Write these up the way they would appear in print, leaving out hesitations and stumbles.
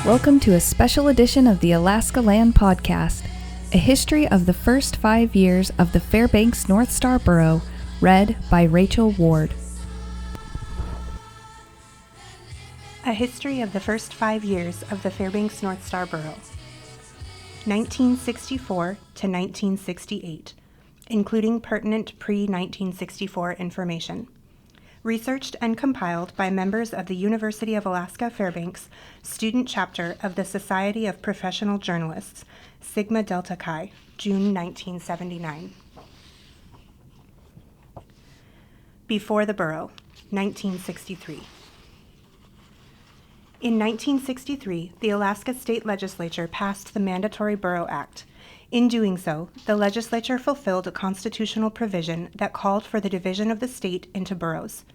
Welcome to a special edition of the Alaskaland podcast, a history of the first 5 years of the Fairbanks North Star Borough, read by Rachel Ward. A history of the first 5 years of the Fairbanks North Star Borough. 1964 to 1968, including pertinent pre-1964 information. Researched and compiled by members of the University of Alaska Fairbanks Student Chapter of the Society of Professional Journalists, Sigma Delta Chi, June 1979. Before the Borough, 1963. In 1963, the Alaska State Legislature passed the Mandatory Borough Act. In doing so, the legislature fulfilled a constitutional provision that called for the division of the state into boroughs.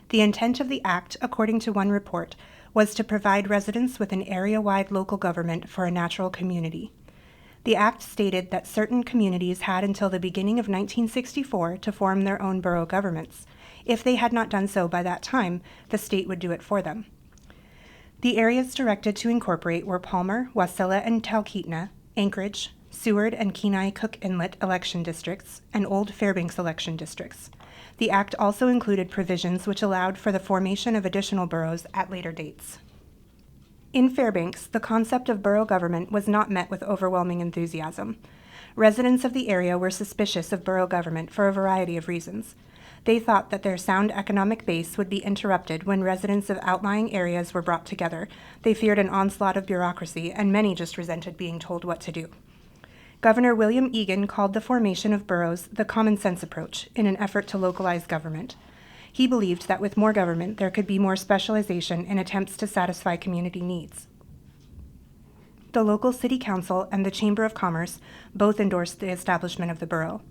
The intent of the act, according to one report, was to provide residents with an area-wide local government for a natural community. The act stated that certain communities had until the beginning of 1964 to form their own borough governments. If they had not done so by that time, the state would do it for them. The areas directed to incorporate were Palmer, Wasilla, and Talkeetna, Anchorage, Seward and Kenai Cook Inlet election districts, and Old Fairbanks election districts. The act also included provisions which allowed for the formation of additional boroughs at later dates. In Fairbanks, the concept of borough government was not met with overwhelming enthusiasm. Residents of the area were suspicious of borough government for a variety of reasons. They thought that their sound economic base would be interrupted when residents of outlying areas were brought together. They feared an onslaught of bureaucracy, and many just resented being told what to do. Governor William Egan called the formation of boroughs the common sense approach in an effort to localize government. He believed that with more government, there could be more specialization in attempts to satisfy community needs. The local city council and the Chamber of Commerce both endorsed the establishment of the borough.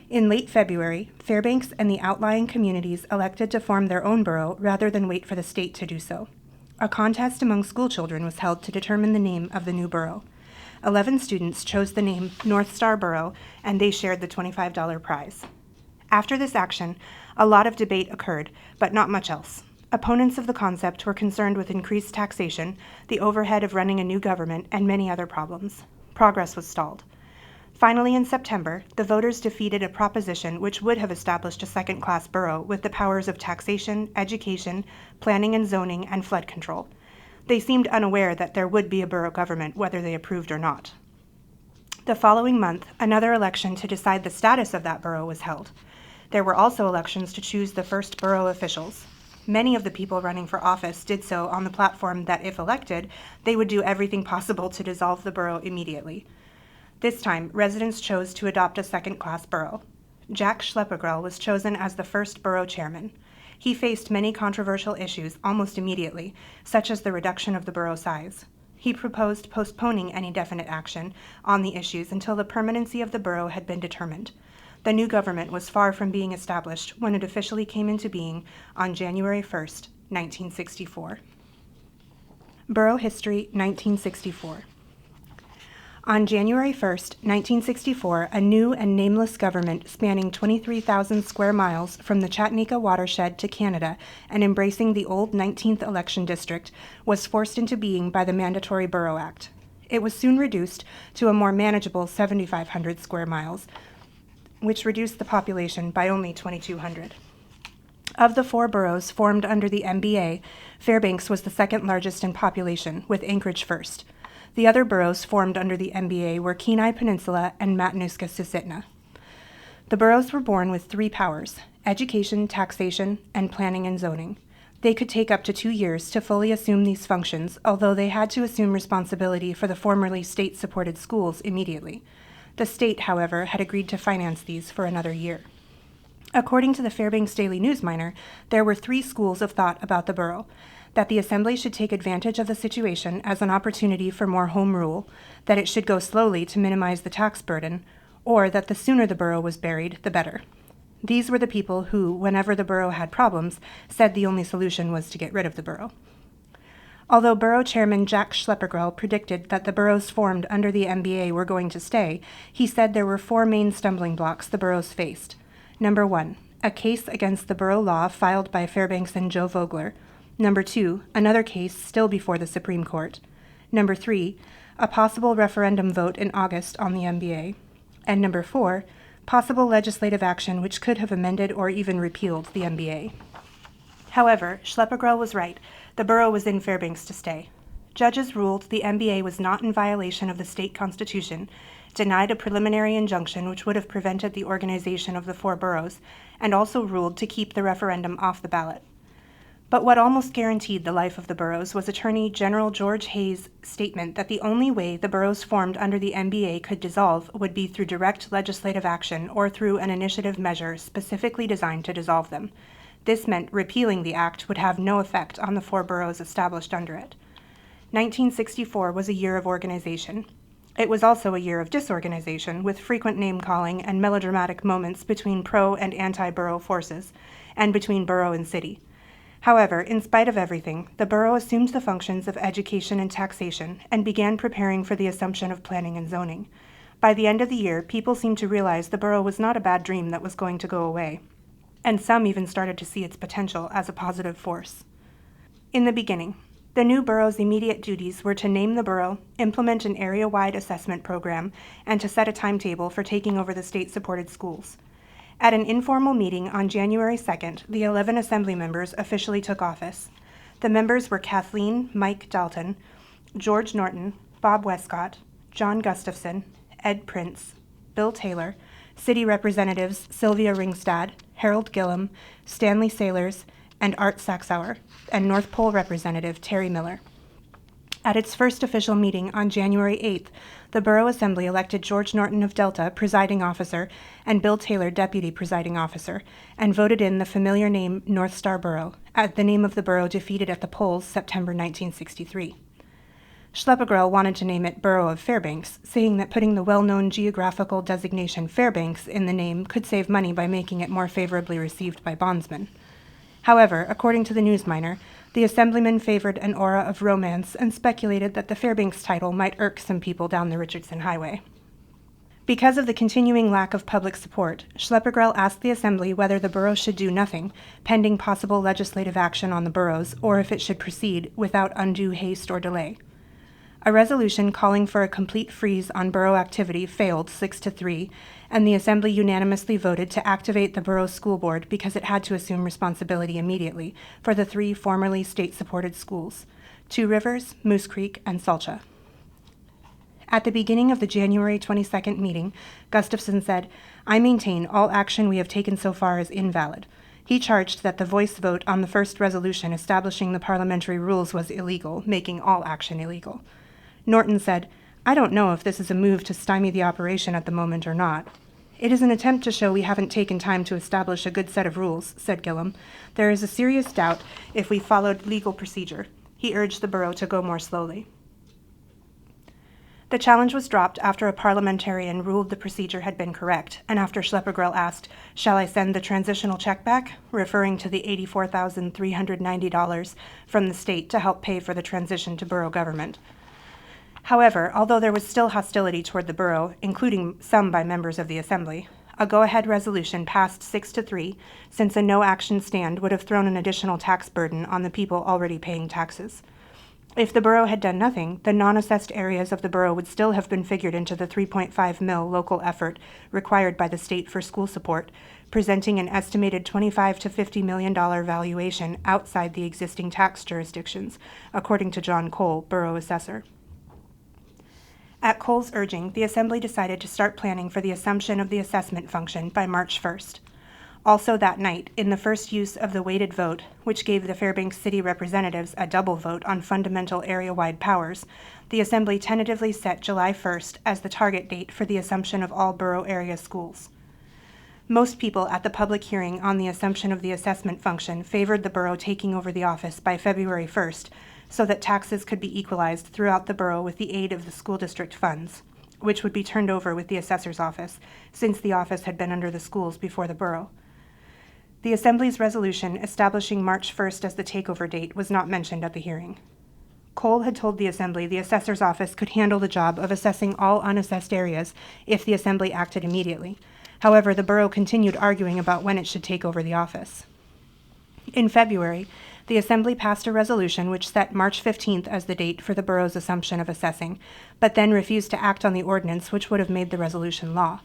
In late February, Fairbanks and the outlying communities elected to form their own borough rather than wait for the state to do so. A contest among schoolchildren was held to determine the name of the new borough. 11 students chose the name North Star Borough, and they shared the $25 prize. After this action, a lot of debate occurred, but not much else. Opponents of the concept were concerned with increased taxation, the overhead of running a new government, and many other problems. Progress was stalled. Finally, in September, the voters defeated a proposition which would have established a second-class borough with the powers of taxation, education, planning and zoning, and flood control. They seemed unaware that there would be a borough government whether they approved or not. The following month, another election to decide the status of that borough was held. There were also elections to choose the first borough officials. Many of the people running for office did so on the platform that, if elected, they would do everything possible to dissolve the borough immediately. This time, residents chose to adopt a second-class borough. Jack Schleppergrell was chosen as the first borough chairman. He faced many controversial issues almost immediately, such as the reduction of the borough size. He proposed postponing any definite action on the issues until the permanency of the borough had been determined. The new government was far from being established when it officially came into being on January 1st, 1964. Borough History, 1964. On January 1st, 1964, a new and nameless government spanning 23,000 square miles from the Chattanooga watershed to Canada and embracing the old 19th election district was forced into being by the Mandatory Borough Act. It was soon reduced to a more manageable 7,500 square miles, which reduced the population by only 2,200. Of the 4 boroughs formed under the MBA, Fairbanks was the second largest in population, with Anchorage first. The other boroughs formed under the MBA were Kenai Peninsula and Matanuska-Susitna. The boroughs were born with 3 powers: education, taxation, and planning and zoning. They could take up to 2 years to fully assume these functions, although they had to assume responsibility for the formerly state-supported schools immediately. The state, however, had agreed to finance these for another year. According to the Fairbanks Daily News-Miner, there were 3 schools of thought about the borough: that the Assembly should take advantage of the situation as an opportunity for more home rule, that it should go slowly to minimize the tax burden, or that the sooner the borough was buried, the better. These were the people who, whenever the borough had problems, said the only solution was to get rid of the borough. Although Borough Chairman Jack Schleppergrell predicted that the boroughs formed under the MBA were going to stay, he said there were 4 main stumbling blocks the boroughs faced. Number 1, a case against the borough law filed by Fairbanks and Joe Vogler. Number 2, another case still before the Supreme Court. Number 3, a possible referendum vote in August on the MBA. And number 4, possible legislative action which could have amended or even repealed the MBA. However, Schleppergrell was right. The borough was in Fairbanks to stay. Judges ruled the MBA was not in violation of the state constitution, denied a preliminary injunction which would have prevented the organization of the 4 boroughs, and also ruled to keep the referendum off the ballot. But what almost guaranteed the life of the boroughs was Attorney General George Hayes' statement that the only way the boroughs formed under the MBA could dissolve would be through direct legislative action or through an initiative measure specifically designed to dissolve them. This meant repealing the act would have no effect on the 4 boroughs established under it. 1964 was a year of organization. It was also a year of disorganization, with frequent name-calling and melodramatic moments between pro- and anti-borough forces, and between borough and city. However, in spite of everything, the borough assumed the functions of education and taxation and began preparing for the assumption of planning and zoning. By the end of the year, people seemed to realize the borough was not a bad dream that was going to go away, and some even started to see its potential as a positive force. In the beginning, the new borough's immediate duties were to name the borough, implement an area-wide assessment program, and to set a timetable for taking over the state-supported schools. At an informal meeting on January 2nd, the 11 assembly members officially took office. The members were Kathleen Mike Dalton, George Norton, Bob Westcott, John Gustafson, Ed Prince, Bill Taylor, City Representatives Sylvia Ringstad, Harold Gillum, Stanley Sailors, and Art Saxauer, and North Pole Representative Terry Miller. At its first official meeting on January 8th, the Borough Assembly elected George Norton of Delta presiding officer and Bill Taylor deputy presiding officer, and voted in the familiar name North Star Borough, the name of the borough defeated at the polls September 1963. Schleppergrell wanted to name it Borough of Fairbanks, saying that putting the well-known geographical designation Fairbanks in the name could save money by making it more favorably received by bondsmen. However, according to the Newsminer, the assemblyman favored an aura of romance and speculated that the Fairbanks title might irk some people down the Richardson Highway. Because of the continuing lack of public support, Schleppergrell asked the Assembly whether the borough should do nothing, pending possible legislative action on the boroughs, or if it should proceed without undue haste or delay. A resolution calling for a complete freeze on borough activity failed 6-3, and the Assembly unanimously voted to activate the borough school board because it had to assume responsibility immediately for the 3 formerly state-supported schools, Two Rivers, Moose Creek, and Salcha. At the beginning of the January 22nd meeting, Gustafson said, "I maintain all action we have taken so far is invalid." He charged that the voice vote on the first resolution establishing the parliamentary rules was illegal, making all action illegal. Norton said, "I don't know if this is a move to stymie the operation at the moment or not. It is an attempt to show we haven't taken time to establish a good set of rules," said Gillum. "There is a serious doubt if we followed legal procedure." He urged the borough to go more slowly. The challenge was dropped after a parliamentarian ruled the procedure had been correct, and after Schleppergrell asked, "Shall I send the transitional check back?" referring to the $84,390 from the state to help pay for the transition to borough government. However, although there was still hostility toward the borough, including some by members of the Assembly, a go-ahead resolution passed 6-3, since a no-action stand would have thrown an additional tax burden on the people already paying taxes. If the borough had done nothing, the non-assessed areas of the borough would still have been figured into the $3.5 million local effort required by the state for school support, presenting an estimated $25 to $50 million valuation outside the existing tax jurisdictions, according to John Cole, borough assessor. At Cole's urging, the Assembly decided to start planning for the assumption of the assessment function by March 1st. Also that night, in the first use of the weighted vote, which gave the Fairbanks City Representatives a double vote on fundamental area-wide powers, the Assembly tentatively set July 1st as the target date for the assumption of all borough area schools. Most people at the public hearing on the assumption of the assessment function favored the borough taking over the office by February 1st, so that taxes could be equalized throughout the borough with the aid of the school district funds, which would be turned over with the assessor's office, since the office had been under the schools before the borough. The Assembly's resolution establishing March 1st as the takeover date was not mentioned at the hearing. Cole had told the Assembly the assessor's office could handle the job of assessing all unassessed areas if the Assembly acted immediately. However, the borough continued arguing about when it should take over the office. In February, The Assembly passed a resolution which set March 15th as the date for the borough's assumption of assessing, but then refused to act on the ordinance which would have made the resolution law.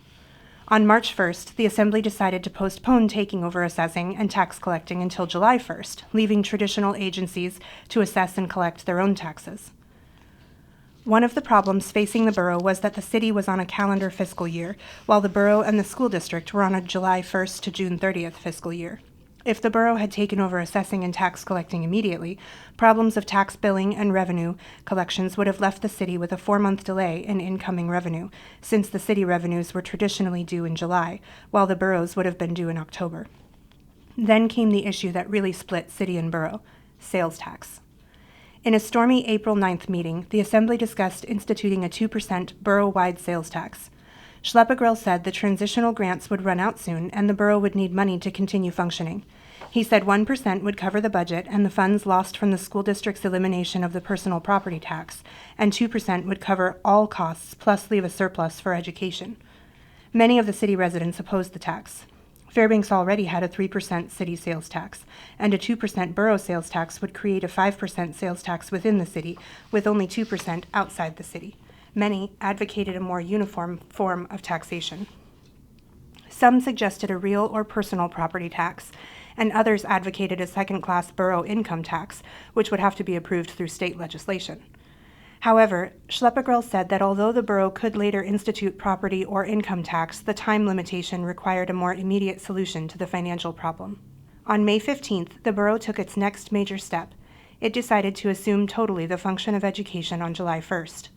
On March 1st, the Assembly decided to postpone taking over assessing and tax collecting until July 1st, leaving traditional agencies to assess and collect their own taxes. One of the problems facing the borough was that the city was on a calendar fiscal year, while the borough and the school district were on a July 1st to June 30th fiscal year. If the borough had taken over assessing and tax collecting immediately, problems of tax billing and revenue collections would have left the city with a 4-month delay in incoming revenue, since the city revenues were traditionally due in July, while the boroughs would have been due in October. Then came the issue that really split city and borough: sales tax. In a stormy April 9th meeting, the Assembly discussed instituting a 2% borough-wide sales tax. Schleppegrell said the transitional grants would run out soon and the borough would need money to continue functioning. He said 1% would cover the budget and the funds lost from the school district's elimination of the personal property tax, and 2% would cover all costs plus leave a surplus for education. Many of the city residents opposed the tax. Fairbanks already had a 3% city sales tax, and a 2% borough sales tax would create a 5% sales tax within the city, with only 2% outside the city. Many advocated a more uniform form of taxation. Some suggested a real or personal property tax, and others advocated a second-class borough income tax, which would have to be approved through state legislation. However, Schleppegrell said that although the borough could later institute property or income tax, the time limitation required a more immediate solution to the financial problem. On May 15th, the borough took its next major step. It decided to assume totally the function of education on July 1st.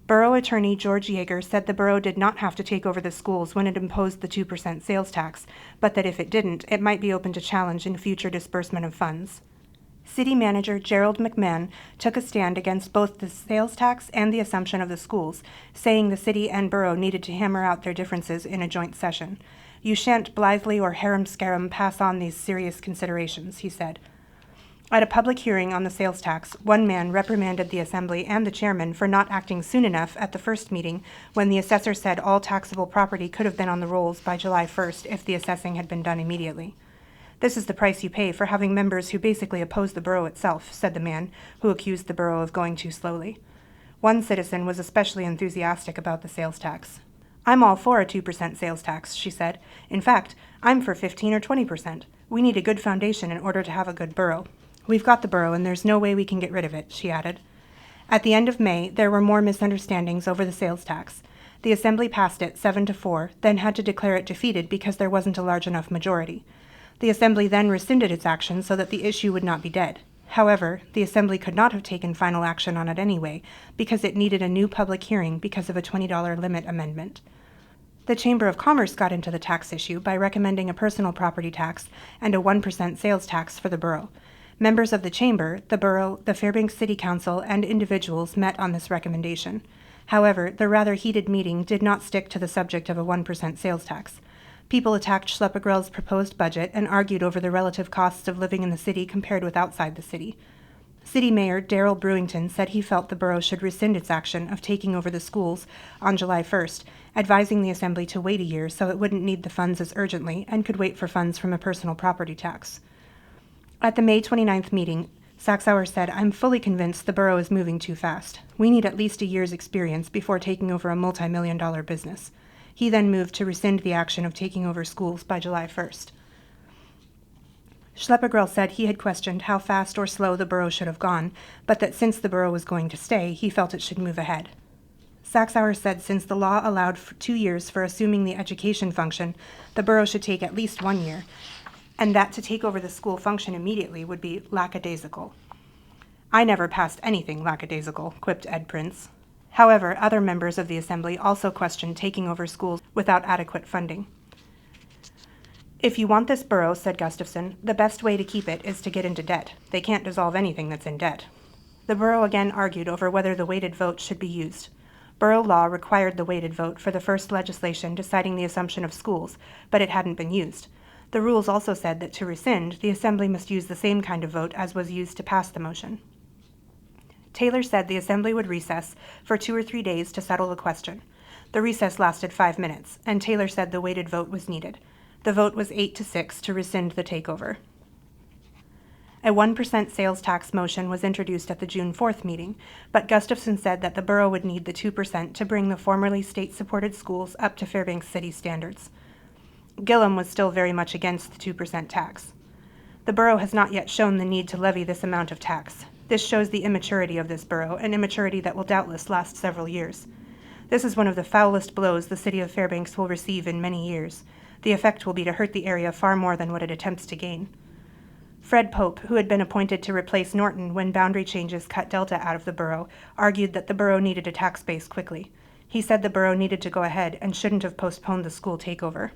Borough Attorney George Yeager said the borough did not have to take over the schools when it imposed the 2% sales tax, but that if it didn't, it might be open to challenge in future disbursement of funds. City Manager Gerald McMahon took a stand against both the sales tax and the assumption of the schools, saying the city and borough needed to hammer out their differences in a joint session. "You shan't blithely or harum-scarum pass on these serious considerations," he said. At a public hearing on the sales tax, one man reprimanded the Assembly and the chairman for not acting soon enough at the first meeting when the assessor said all taxable property could have been on the rolls by July 1st if the assessing had been done immediately. "This is the price you pay for having members who basically oppose the borough itself," said the man, who accused the borough of going too slowly. One citizen was especially enthusiastic about the sales tax. "I'm all for a 2% sales tax," she said. "In fact, I'm for 15 or 20%. We need a good foundation in order to have a good borough. We've got the borough, and there's no way we can get rid of it," she added. At the end of May, there were more misunderstandings over the sales tax. The Assembly passed it 7-4, then had to declare it defeated because there wasn't a large enough majority. The Assembly then rescinded its action so that the issue would not be dead. However, the Assembly could not have taken final action on it anyway, because it needed a new public hearing because of a $20 limit amendment. The Chamber of Commerce got into the tax issue by recommending a personal property tax and a 1% sales tax for the borough. Members of the Chamber, the borough, the Fairbanks City Council, and individuals met on this recommendation. However, the rather heated meeting did not stick to the subject of a 1% sales tax. People attacked Schleppegrell's proposed budget and argued over the relative costs of living in the city compared with outside the city. City Mayor Darrell Brewington said he felt the borough should rescind its action of taking over the schools on July 1st, advising the Assembly to wait a year so it wouldn't need the funds as urgently and could wait for funds from a personal property tax. At the May 29th meeting, Saxauer said, "I'm fully convinced the borough is moving too fast. We need at least a year's experience before taking over a multi-million-dollar business." He then moved to rescind the action of taking over schools by July 1st. Schleppegrell said he had questioned how fast or slow the borough should have gone, but that since the borough was going to stay, he felt it should move ahead. Saxauer said since the law allowed for 2 years for assuming the education function, the borough should take at least 1 year, and that to take over the school function immediately would be lackadaisical. "I never passed anything lackadaisical," quipped Ed Prince. However, other members of the Assembly also questioned taking over schools without adequate funding. "If you want this borough," said Gustafson, "the best way to keep it is to get into debt. They can't dissolve anything that's in debt." The borough again argued over whether the weighted vote should be used. Borough law required the weighted vote for the first legislation deciding the assumption of schools, but it hadn't been used. The rules also said that to rescind, the Assembly must use the same kind of vote as was used to pass the motion. Taylor said the Assembly would recess for 2 or 3 days to settle the question. The recess lasted 5 minutes, and Taylor said the weighted vote was needed. The vote was 8-6 to rescind the takeover. A 1% sales tax motion was introduced at the June 4th meeting, but Gustafson said that the borough would need the 2% to bring the formerly state-supported schools up to Fairbanks City standards. Gillum was still very much against the 2% tax. The borough has not yet shown the need to levy this amount of tax. This shows the immaturity of this borough, an immaturity that will doubtless last several years. This is one of the foulest blows the city of Fairbanks will receive in many years. The effect will be to hurt the area far more than what it attempts to gain. Fred Pope, who had been appointed to replace Norton when boundary changes cut Delta out of the borough, argued that the borough needed a tax base quickly. He said the borough needed to go ahead and shouldn't have postponed the school takeover.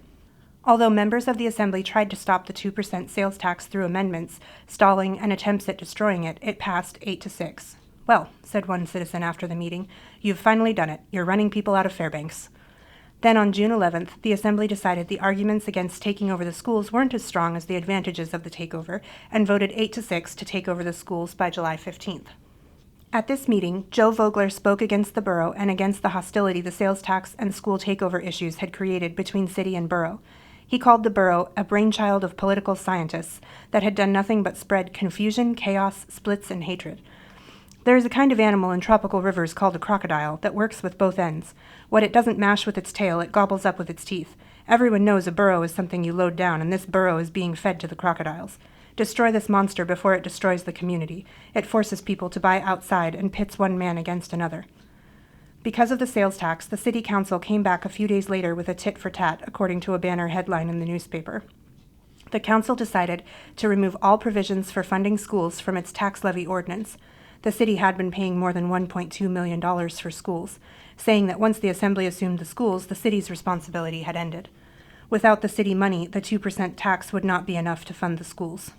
Although members of the Assembly tried to stop the 2% sales tax through amendments, stalling, and attempts at destroying it, it passed 8-6. "Well," said one citizen after the meeting, "you've finally done it. You're running people out of Fairbanks." Then on June 11th, the Assembly decided the arguments against taking over the schools weren't as strong as the advantages of the takeover, and voted 8-6 to take over the schools by July 15th. At this meeting, Joe Vogler spoke against the borough and against the hostility the sales tax and school takeover issues had created between city and borough. He called the borough a brainchild of political scientists that had done nothing but spread confusion, chaos, splits, and hatred. There is a kind of animal in tropical rivers called a crocodile that works with both ends. What it doesn't mash with its tail, it gobbles up with its teeth. Everyone knows a burro is something you load down, and this burro is being fed to the crocodiles. Destroy this monster before it destroys the community. It forces people to buy outside and pits one man against another. Because of the sales tax, the city council came back a few days later with a tit for tat, according to a banner headline in the newspaper. The council decided to remove all provisions for funding schools from its tax levy ordinance. The city had been paying more than $1.2 million for schools, saying that once the Assembly assumed the schools, the city's responsibility had ended. Without the city money, the 2% tax would not be enough to fund the schools.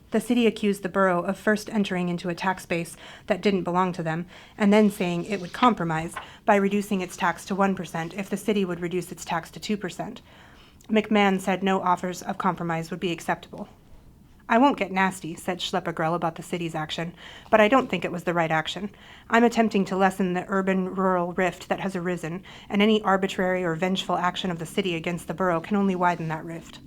The city accused the borough of first entering into a tax base that didn't belong to them, and then saying it would compromise by reducing its tax to 1% if the city would reduce its tax to 2%. McMahon said no offers of compromise would be acceptable. "I won't get nasty," said Schleppergrell about the city's action, "but I don't think it was the right action. I'm attempting to lessen the urban-rural rift that has arisen, and any arbitrary or vengeful action of the city against the borough can only widen that rift."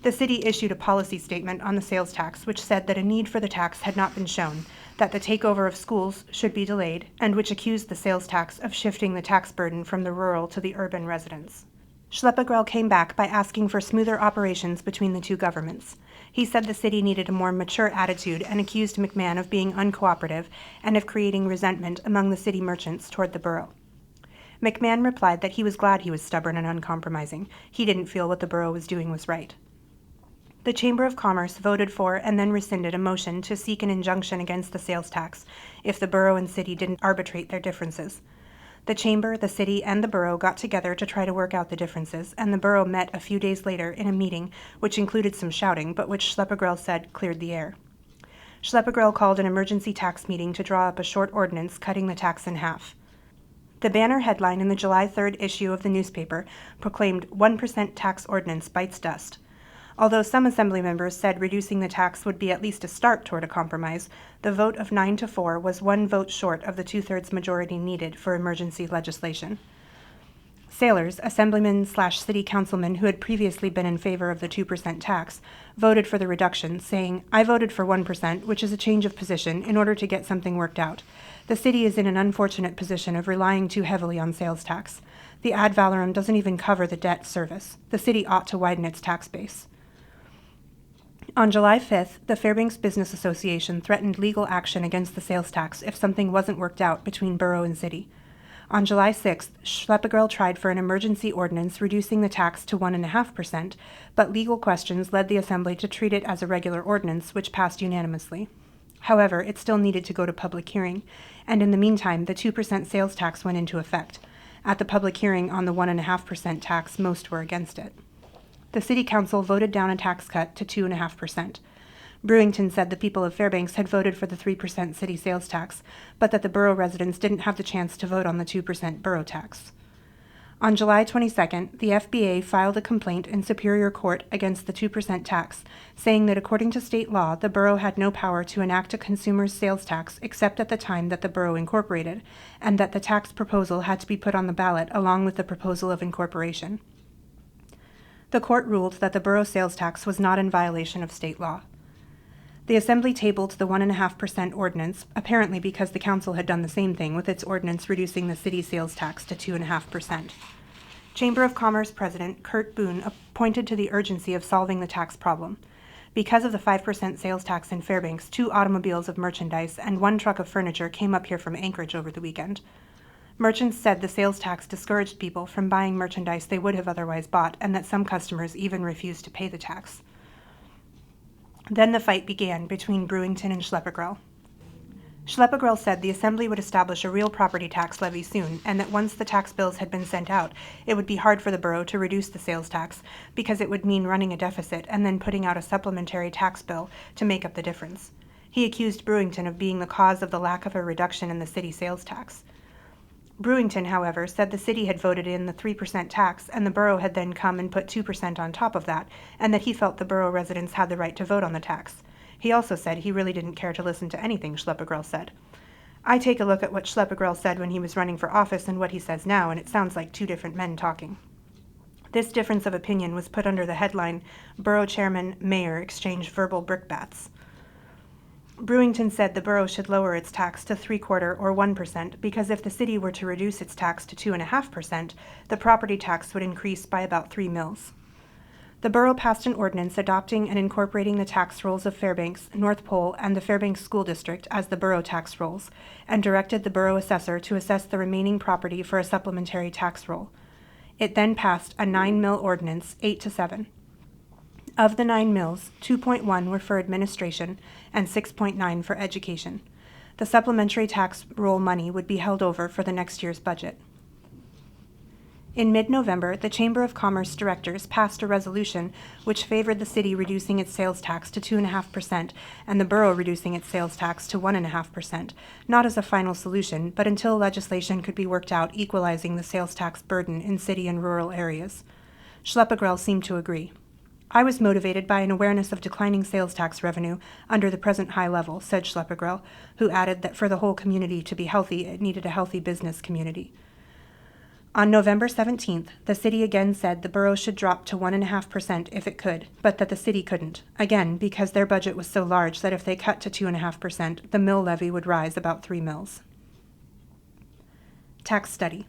The city issued a policy statement on the sales tax which said that a need for the tax had not been shown, that the takeover of schools should be delayed, and which accused the sales tax of shifting the tax burden from the rural to the urban residents. Schleppergrell came back by asking for smoother operations between the two governments. He said the city needed a more mature attitude and accused McMahon of being uncooperative and of creating resentment among the city merchants toward the borough. McMahon replied that he was glad he was stubborn and uncompromising. He didn't feel what the borough was doing was right. The Chamber of Commerce voted for and then rescinded a motion to seek an injunction against the sales tax if the borough and city didn't arbitrate their differences. The Chamber, the city, and the borough got together to try to work out the differences, and the borough met a few days later in a meeting which included some shouting, but which Schleppergrell said cleared the air. Schleppergrell called an emergency tax meeting to draw up a short ordinance cutting the tax in half. The banner headline in the July 3rd issue of the newspaper proclaimed 1% tax ordinance bites dust. Although some Assembly members said reducing the tax would be at least a start toward a compromise, the vote of 9-4 was one vote short of the 2/3 majority needed for emergency legislation. Sailors, assemblymen/city councilmen who had previously been in favor of the 2% tax, voted for the reduction, saying, "I voted for 1%, which is a change of position, in order to get something worked out. The city is in an unfortunate position of relying too heavily on sales tax. The ad valorem doesn't even cover the debt service. The city ought to widen its tax base." On July 5th, the Fairbanks Business Association threatened legal action against the sales tax if something wasn't worked out between borough and city. On July 6th, Schleppergrell tried for an emergency ordinance reducing the tax to 1.5%, but legal questions led the Assembly to treat it as a regular ordinance, which passed unanimously. However, it still needed to go to public hearing, and in the meantime, the 2% sales tax went into effect. At the public hearing on the 1.5% tax, most were against it. The City Council voted down a tax cut to 2.5%. Brewington said the people of Fairbanks had voted for the 3% city sales tax, but that the borough residents didn't have the chance to vote on the 2% borough tax. On July 22nd, the FBA filed a complaint in Superior Court against the 2% tax, saying that according to state law, the borough had no power to enact a consumer's sales tax except at the time that the borough incorporated, and that the tax proposal had to be put on the ballot along with the proposal of incorporation. The court ruled that the borough sales tax was not in violation of state law. The Assembly tabled the 1.5% ordinance, apparently because the Council had done the same thing with its ordinance reducing the city sales tax to 2.5%. Chamber of Commerce President Kurt Boone pointed to the urgency of solving the tax problem. Because of the 5% sales tax in Fairbanks, 2 automobiles of merchandise and 1 truck of furniture came up here from Anchorage over the weekend. Merchants said the sales tax discouraged people from buying merchandise they would have otherwise bought, and that some customers even refused to pay the tax. Then the fight began between Brewington and Schleppegrell. Schleppegrell said the Assembly would establish a real property tax levy soon, and that once the tax bills had been sent out, it would be hard for the borough to reduce the sales tax, because it would mean running a deficit and then putting out a supplementary tax bill to make up the difference. He accused Brewington of being the cause of the lack of a reduction in the city sales tax. Brewington, however, said the city had voted in the 3% tax, and the borough had then come and put 2% on top of that, and that he felt the borough residents had the right to vote on the tax. He also said he really didn't care to listen to anything Schleppegrell said. I take a look at what Schleppegrell said when he was running for office and what he says now, and it sounds like 2 different men talking. This difference of opinion was put under the headline, Borough Chairman, Mayor exchange verbal brickbats. Brewington said the borough should lower its tax to 3/4 or 1%, because if the city were to reduce its tax to 2.5%, the property tax would increase by about 3 mils. The borough passed an ordinance adopting and incorporating the tax rolls of Fairbanks, North Pole, and the Fairbanks School District as the borough tax rolls, and directed the borough assessor to assess the remaining property for a supplementary tax roll. It then passed a 9 mil ordinance, 8-7. Of the 9 mills, 2.1 were for administration and 6.9 for education. The supplementary tax roll money would be held over for the next year's budget. In mid-November, the Chamber of Commerce directors passed a resolution which favored the city reducing its sales tax to 2.5% and the borough reducing its sales tax to 1.5%, not as a final solution, but until legislation could be worked out equalizing the sales tax burden in city and rural areas. Schleppegrell seemed to agree. I was motivated by an awareness of declining sales tax revenue under the present high level, said Schleppegrell, who added that for the whole community to be healthy, it needed a healthy business community. On November 17th, the city again said the borough should drop to 1.5% if it could, but that the city couldn't, again because their budget was so large that if they cut to 2.5%, the mill levy would rise about 3 mils. Tax study.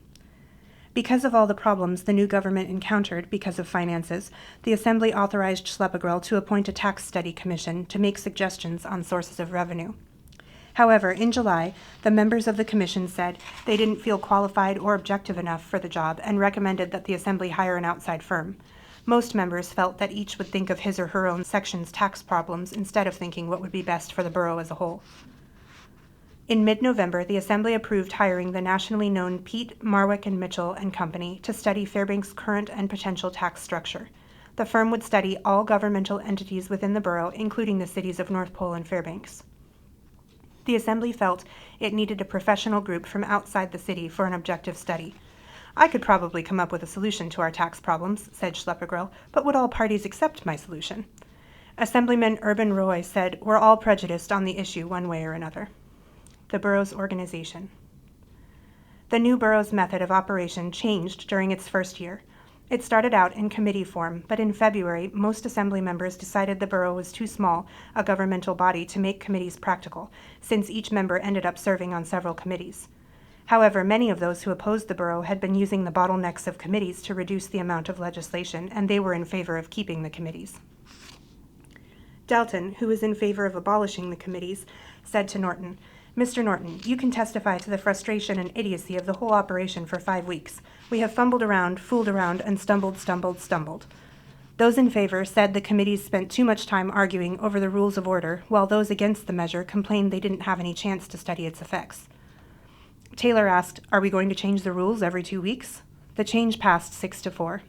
Because of all the problems the new government encountered because of finances, the Assembly authorized Schleppegrell to appoint a tax study commission to make suggestions on sources of revenue. However, in July, the members of the commission said they didn't feel qualified or objective enough for the job and recommended that the Assembly hire an outside firm. Most members felt that each would think of his or her own section's tax problems instead of thinking what would be best for the borough as a whole. In mid-November, the Assembly approved hiring the nationally known Pete, Marwick & Mitchell and Company to study Fairbanks' current and potential tax structure. The firm would study all governmental entities within the borough, including the cities of North Pole and Fairbanks. The Assembly felt it needed a professional group from outside the city for an objective study. I could probably come up with a solution to our tax problems, said Schleppegrell, but would all parties accept my solution? Assemblyman Urban Roy said, we're all prejudiced on the issue one way or another. The borough's organization. The new borough's method of operation changed during its first year. It started out in committee form, but in February, most Assembly members decided the borough was too small a governmental body to make committees practical, since each member ended up serving on several committees. However, many of those who opposed the borough had been using the bottlenecks of committees to reduce the amount of legislation, and they were in favor of keeping the committees. Dalton, who was in favor of abolishing the committees, said to Norton, Mr. Norton, you can testify to the frustration and idiocy of the whole operation for 5 weeks. We have fumbled around, fooled around, and stumbled. Those in favor said the committees spent too much time arguing over the rules of order, while those against the measure complained they didn't have any chance to study its effects. Taylor asked, are we going to change the rules every 2 weeks? The change passed 6-4.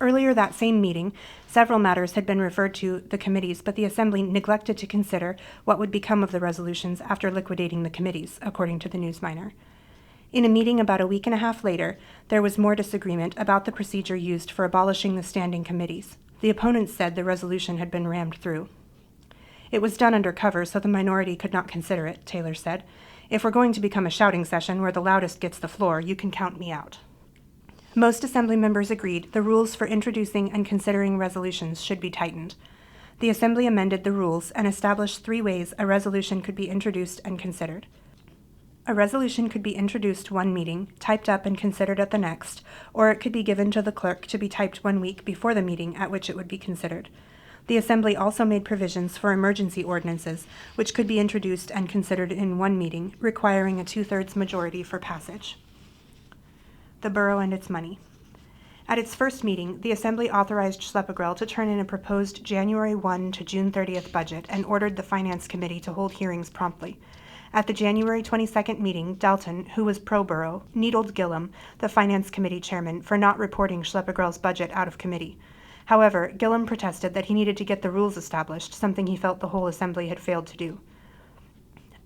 Earlier that same meeting, several matters had been referred to the committees, but the Assembly neglected to consider what would become of the resolutions after liquidating the committees, according to the Newsminer. In a meeting about a week and a half later, there was more disagreement about the procedure used for abolishing the standing committees. The opponents said the resolution had been rammed through. It was done under cover, so the minority could not consider it, Taylor said. If we're going to become a shouting session where the loudest gets the floor, you can count me out. Most Assembly members agreed the rules for introducing and considering resolutions should be tightened. The Assembly amended the rules and established 3 ways a resolution could be introduced and considered. A resolution could be introduced one meeting, typed up and considered at the next, or it could be given to the clerk to be typed 1 week before the meeting at which it would be considered. The Assembly also made provisions for emergency ordinances, which could be introduced and considered in one meeting, requiring a 2/3 majority for passage. The Borough and its money. At its first meeting, the Assembly authorized Schleppegrell to turn in a proposed January 1 to June 30th budget and ordered the Finance Committee to hold hearings promptly. At the January 22nd meeting, Dalton, who was pro-Borough, needled Gillum, the Finance Committee chairman, for not reporting Schleppegrell's budget out of committee. However, Gillum protested that he needed to get the rules established, something he felt the whole Assembly had failed to do.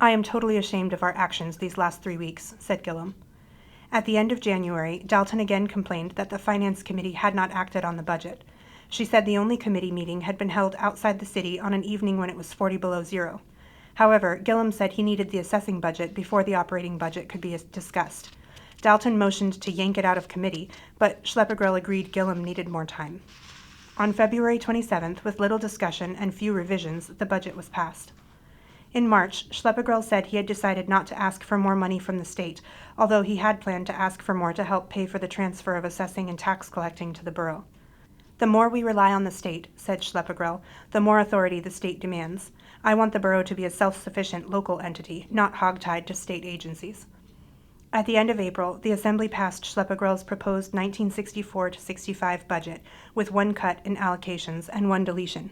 "I am totally ashamed of our actions these last 3 weeks," said Gillum. At the end of January, Dalton again complained that the Finance Committee had not acted on the budget. She said the only committee meeting had been held outside the city on an evening when it was 40 below zero. However, Gillum said he needed the assessing budget before the operating budget could be discussed. Dalton motioned to yank it out of committee, but Schleppegrell agreed Gillum needed more time. On February 27th, with little discussion and few revisions, the budget was passed. In March, Schleppegrell said he had decided not to ask for more money from the state, although he had planned to ask for more to help pay for the transfer of assessing and tax collecting to the borough. "The more we rely on the state," said Schleppegrell, "the more authority the state demands. I want the borough to be a self-sufficient local entity, not hogtied to state agencies." At the end of April, the Assembly passed Schleppegrell's proposed 1964-65 budget, with 1 cut in allocations and 1 deletion.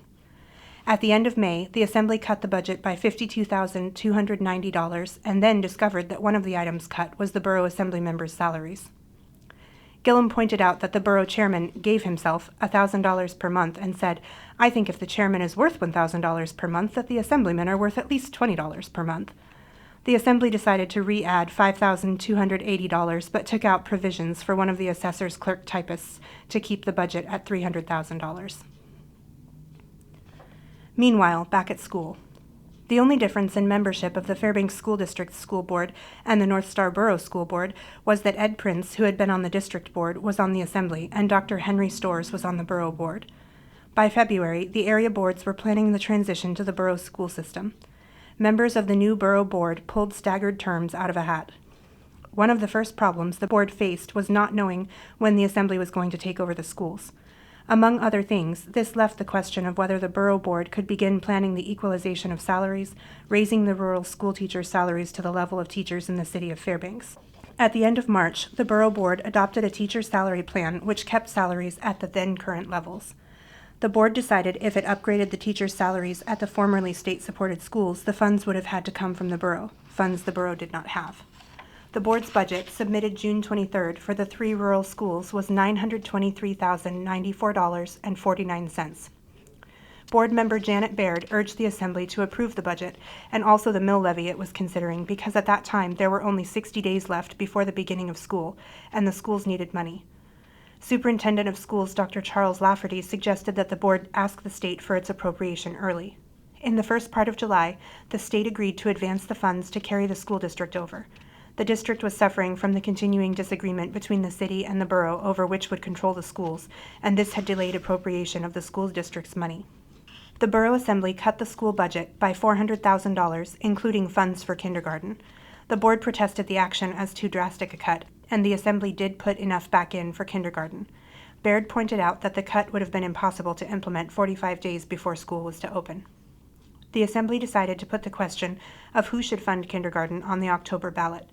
At the end of May, the Assembly cut the budget by $52,290 and then discovered that one of the items cut was the borough assembly members' salaries. Gillum pointed out that the borough chairman gave himself $1,000 per month and said, "I think if the chairman is worth $1,000 per month, that the assemblymen are worth at least $20 per month." The Assembly decided to re-add $5,280 but took out provisions for one of the assessor's clerk typists to keep the budget at $300,000. Meanwhile, back at school. The only difference in membership of the Fairbanks School District School Board and the North Star Borough School Board was that Ed Prince, who had been on the district board, was on the Assembly, and Dr. Henry Storrs was on the borough board. By February, the area boards were planning the transition to the borough school system. Members of the new borough board pulled staggered terms out of a hat. One of the first problems the board faced was not knowing when the Assembly was going to take over the schools. Among other things, this left the question of whether the borough board could begin planning the equalization of salaries, raising the rural school teachers' salaries to the level of teachers in the city of Fairbanks. At the end of March, the borough board adopted a teacher salary plan which kept salaries at the then current levels. The board decided if it upgraded the teachers' salaries at the formerly state-supported schools, the funds would have had to come from the borough, funds the borough did not have. The board's budget, submitted June 23rd for the 3 rural schools, was $923,094.49. Board member Janet Baird urged the Assembly to approve the budget and also the mill levy it was considering because at that time there were only 60 days left before the beginning of school, and the schools needed money. Superintendent of Schools Dr. Charles Lafferty suggested that the board ask the state for its appropriation early. In the first part of July, the state agreed to advance the funds to carry the school district over. The district was suffering from the continuing disagreement between the city and the borough over which would control the schools, and this had delayed appropriation of the school district's money. The Borough Assembly cut the school budget by $400,000, including funds for kindergarten. The board protested the action as too drastic a cut, and the Assembly did put enough back in for kindergarten. Baird pointed out that the cut would have been impossible to implement 45 days before school was to open. The Assembly decided to put the question of who should fund kindergarten on the October ballot.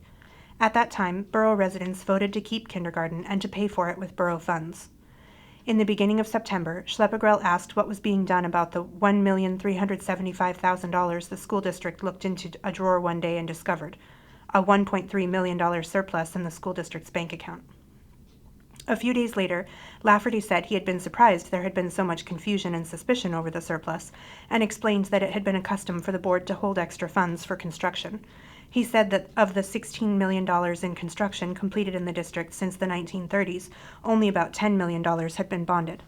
At that time, borough residents voted to keep kindergarten and to pay for it with borough funds. In the beginning of September, Schleppegrell asked what was being done about the $1,375,000 the school district looked into a drawer one day and discovered, a $1.3 million surplus in the school district's bank account. A few days later, Lafferty said he had been surprised there had been so much confusion and suspicion over the surplus, and explained that it had been a custom for the board to hold extra funds for construction. He said that of the $16 million in construction completed in the district since the 1930s, only about $10 million had been bonded.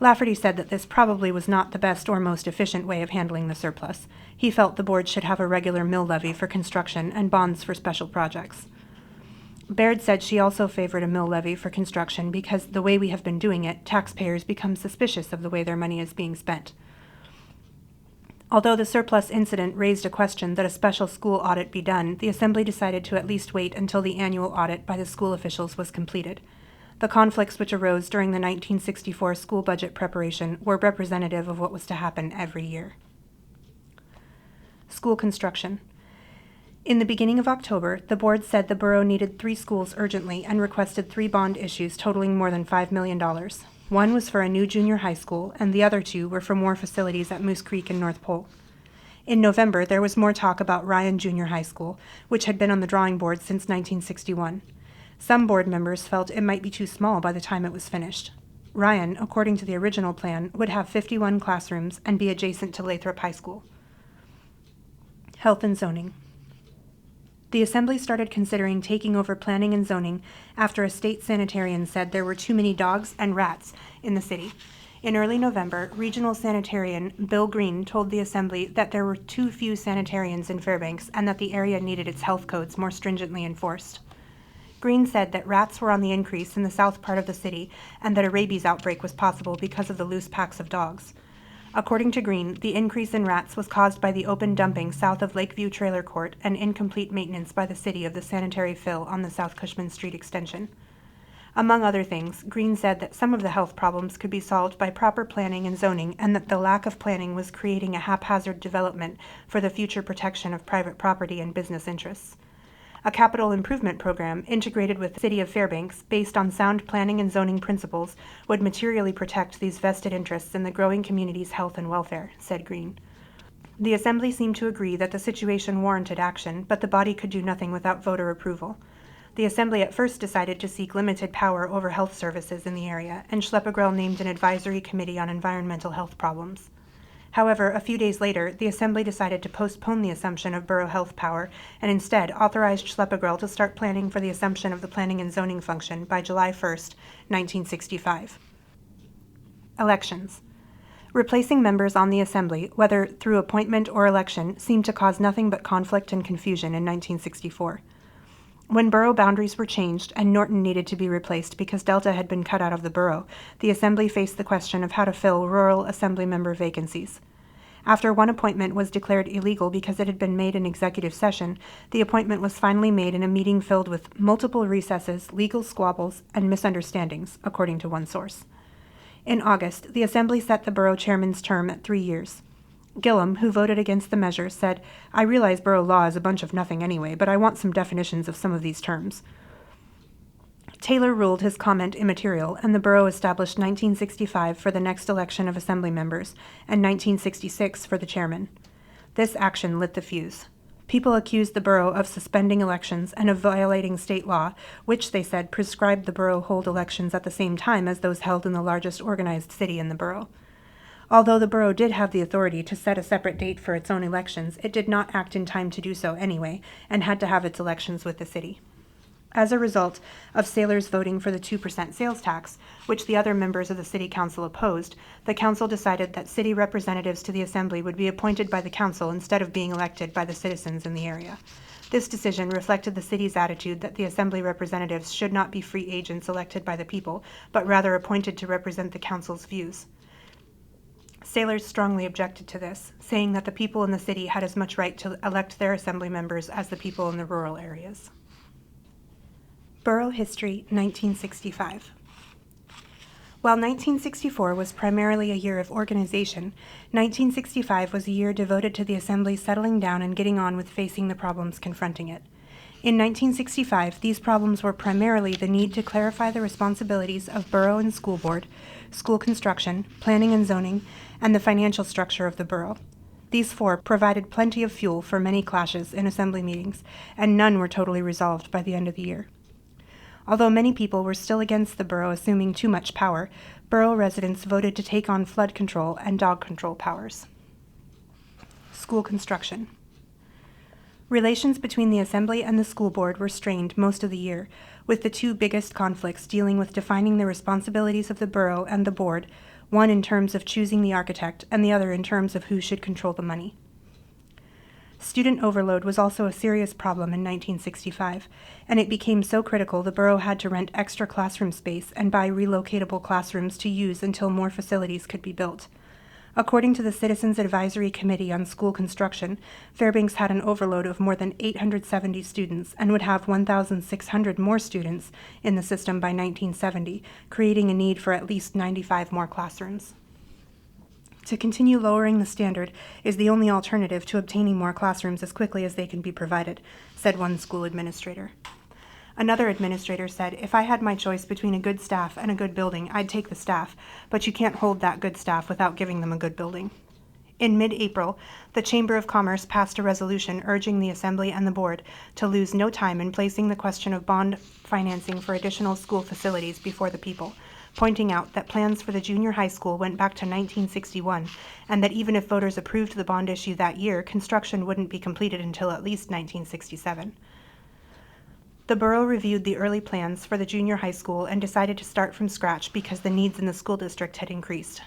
Lafferty said that this probably was not the best or most efficient way of handling the surplus. He felt the board should have a regular mill levy for construction and bonds for special projects. Baird said she also favored a mill levy for construction because the way we have been doing it, taxpayers become suspicious of the way their money is being spent. Although the surplus incident raised a question that a special school audit be done, the Assembly decided to at least wait until the annual audit by the school officials was completed. The conflicts which arose during the 1964 school budget preparation were representative of what was to happen every year. School construction. In the beginning of October, the board said the borough needed 3 schools urgently and requested 3 bond issues totaling more than $5 million. One was for a new junior high school, and the other 2 were for more facilities at Moose Creek and North Pole. In November, there was more talk about Ryan Junior High School, which had been on the drawing board since 1961. Some board members felt it might be too small by the time it was finished. Ryan, according to the original plan, would have 51 classrooms and be adjacent to Lathrop High School. Health and zoning. The Assembly started considering taking over planning and zoning after a state sanitarian said there were too many dogs and rats in the city. In early November, regional sanitarian Bill Green told the Assembly that there were too few sanitarians in Fairbanks and that the area needed its health codes more stringently enforced. Green said that rats were on the increase in the south part of the city and that a rabies outbreak was possible because of the loose packs of dogs. According to Green, the increase in rats was caused by the open dumping south of Lakeview Trailer Court and incomplete maintenance by the city of the sanitary fill on the South Cushman Street extension. Among other things, Green said that some of the health problems could be solved by proper planning and zoning, and that the lack of planning was creating a haphazard development for the future protection of private property and business interests. A capital improvement program integrated with the City of Fairbanks based on sound planning and zoning principles would materially protect these vested interests in the growing community's health and welfare, said Green. The Assembly seemed to agree that the situation warranted action, but the body could do nothing without voter approval. The Assembly at first decided to seek limited power over health services in the area, and Schleppegrell named an advisory committee on environmental health problems. However, a few days later, the Assembly decided to postpone the assumption of borough health power and instead authorized Schleppegrell to start planning for the assumption of the planning and zoning function by July 1, 1965. Elections. Replacing members on the Assembly, whether through appointment or election, seemed to cause nothing but conflict and confusion in 1964. When borough boundaries were changed and Norton needed to be replaced because Delta had been cut out of the borough, the Assembly faced the question of how to fill rural Assembly member vacancies. After one appointment was declared illegal because it had been made in executive session, the appointment was finally made in a meeting filled with multiple recesses, legal squabbles, and misunderstandings, according to one source. In August, the Assembly set the borough chairman's term at 3 years. Gillum, who voted against the measure, said, "I realize borough law is a bunch of nothing anyway, but I want some definitions of some of these terms." Taylor ruled his comment immaterial, and the borough established 1965 for the next election of Assembly members and 1966 for the chairman. This action lit the fuse. People accused the borough of suspending elections and of violating state law, which, they said, prescribed the borough hold elections at the same time as those held in the largest organized city in the borough. Although the borough did have the authority to set a separate date for its own elections, it did not act in time to do so anyway, and had to have its elections with the city. As a result of sailors voting for the 2% sales tax, which the other members of the city council opposed, the council decided that city representatives to the Assembly would be appointed by the council instead of being elected by the citizens in the area. This decision reflected the city's attitude that the Assembly representatives should not be free agents elected by the people, but rather appointed to represent the council's views. Sailors strongly objected to this, saying that the people in the city had as much right to elect their Assembly members as the people in the rural areas. Borough History, 1965. While 1964 was primarily a year of organization, 1965 was a year devoted to the Assembly settling down and getting on with facing the problems confronting it. In 1965, these problems were primarily the need to clarify the responsibilities of borough and school board, school construction, planning and zoning, and the financial structure of the borough. These 4 provided plenty of fuel for many clashes in Assembly meetings, and none were totally resolved by the end of the year. Although many people were still against the borough assuming too much power, borough residents voted to take on flood control and dog control powers. School construction. Relations between the Assembly and the school board were strained most of the year, with the 2 biggest conflicts dealing with defining the responsibilities of the borough and the board, one in terms of choosing the architect and the other in terms of who should control the money. Student overload was also a serious problem in 1965, and it became so critical the borough had to rent extra classroom space and buy relocatable classrooms to use until more facilities could be built. According to the Citizens Advisory Committee on School Construction, Fairbanks had an overload of more than 870 students and would have 1,600 more students in the system by 1970, creating a need for at least 95 more classrooms. To continue lowering the standard is the only alternative to obtaining more classrooms as quickly as they can be provided, said one school administrator. Another administrator said, "If I had my choice between a good staff and a good building, I'd take the staff, but you can't hold that good staff without giving them a good building." In mid-April, the Chamber of Commerce passed a resolution urging the Assembly and the Board to lose no time in placing the question of bond financing for additional school facilities before the people, pointing out that plans for the junior high school went back to 1961, and that even if voters approved the bond issue that year, construction wouldn't be completed until at least 1967. The borough reviewed the early plans for the junior high school and decided to start from scratch because the needs in the school district had increased.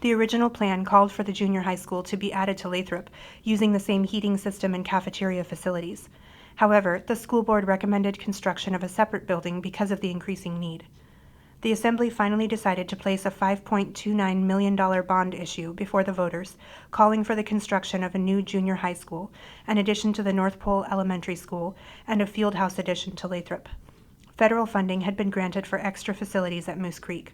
The original plan called for the junior high school to be added to Lathrop, using the same heating system and cafeteria facilities. However, the school board recommended construction of a separate building because of the increasing need. The Assembly finally decided to place a $5.29 million bond issue before the voters, calling for the construction of a new junior high school, an addition to the North Pole Elementary School, and a field house addition to Lathrop. Federal funding had been granted for extra facilities at Moose Creek.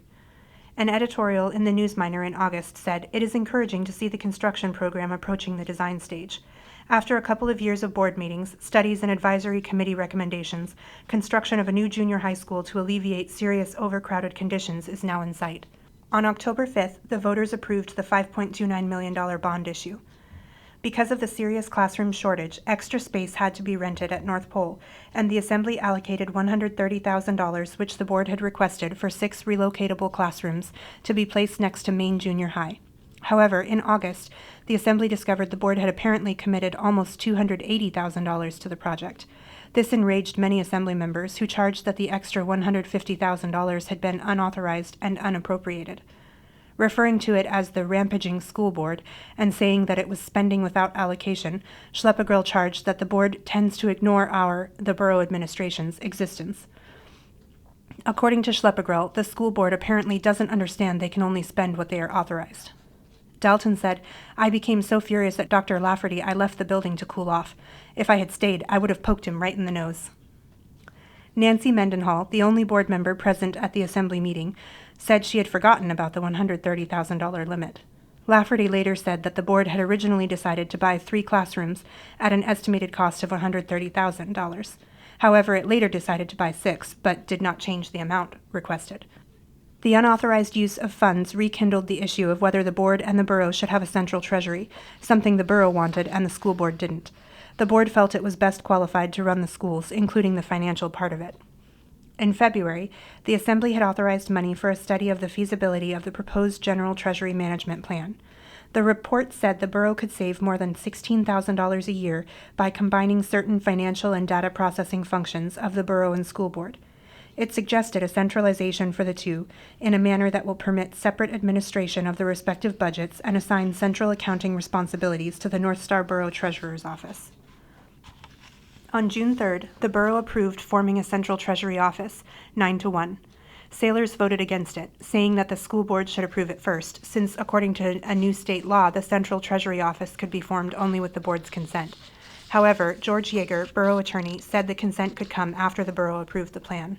An editorial in the Newsminer in August said, "It is encouraging to see the construction program approaching the design stage. After a couple of years of board meetings, studies, and advisory committee recommendations, construction of a new junior high school to alleviate serious overcrowded conditions is now in sight." On October 5th, the voters approved the $5.29 million bond issue. Because of the serious classroom shortage, extra space had to be rented at North Pole, and the Assembly allocated $130,000, which the board had requested for 6 relocatable classrooms to be placed next to Main Junior High. However, in August, the Assembly discovered the board had apparently committed almost $280,000 to the project. This enraged many Assembly members, who charged that the extra $150,000 had been unauthorized and unappropriated. Referring to it as the rampaging school board and saying that it was spending without allocation, Schleppegrell charged that the board tends to ignore the borough administration's existence. According to Schleppegrell, the school board apparently doesn't understand they can only spend what they are authorized. Dalton said, "I became so furious at Dr. Lafferty I left the building to cool off. If I had stayed, I would have poked him right in the nose." Nancy Mendenhall, the only board member present at the Assembly meeting, said she had forgotten about the $130,000 limit. Lafferty later said that the board had originally decided to buy 3 classrooms at an estimated cost of $130,000. However, it later decided to buy 6, but did not change the amount requested. The unauthorized use of funds rekindled the issue of whether the board and the borough should have a central treasury, something the borough wanted and the school board didn't. The board felt it was best qualified to run the schools, including the financial part of it. In February, the Assembly had authorized money for a study of the feasibility of the proposed General Treasury Management Plan. The report said the borough could save more than $16,000 a year by combining certain financial and data processing functions of the borough and school board. It suggested a centralization for the two in a manner that will permit separate administration of the respective budgets and assign central accounting responsibilities to the North Star Borough Treasurer's Office. On June 3rd, the borough approved forming a central treasury office, 9-1. Sailors voted against it, saying that the school board should approve it first, since according to a new state law, the central treasury office could be formed only with the board's consent. However, George Yeager, borough attorney, said the consent could come after the borough approved the plan.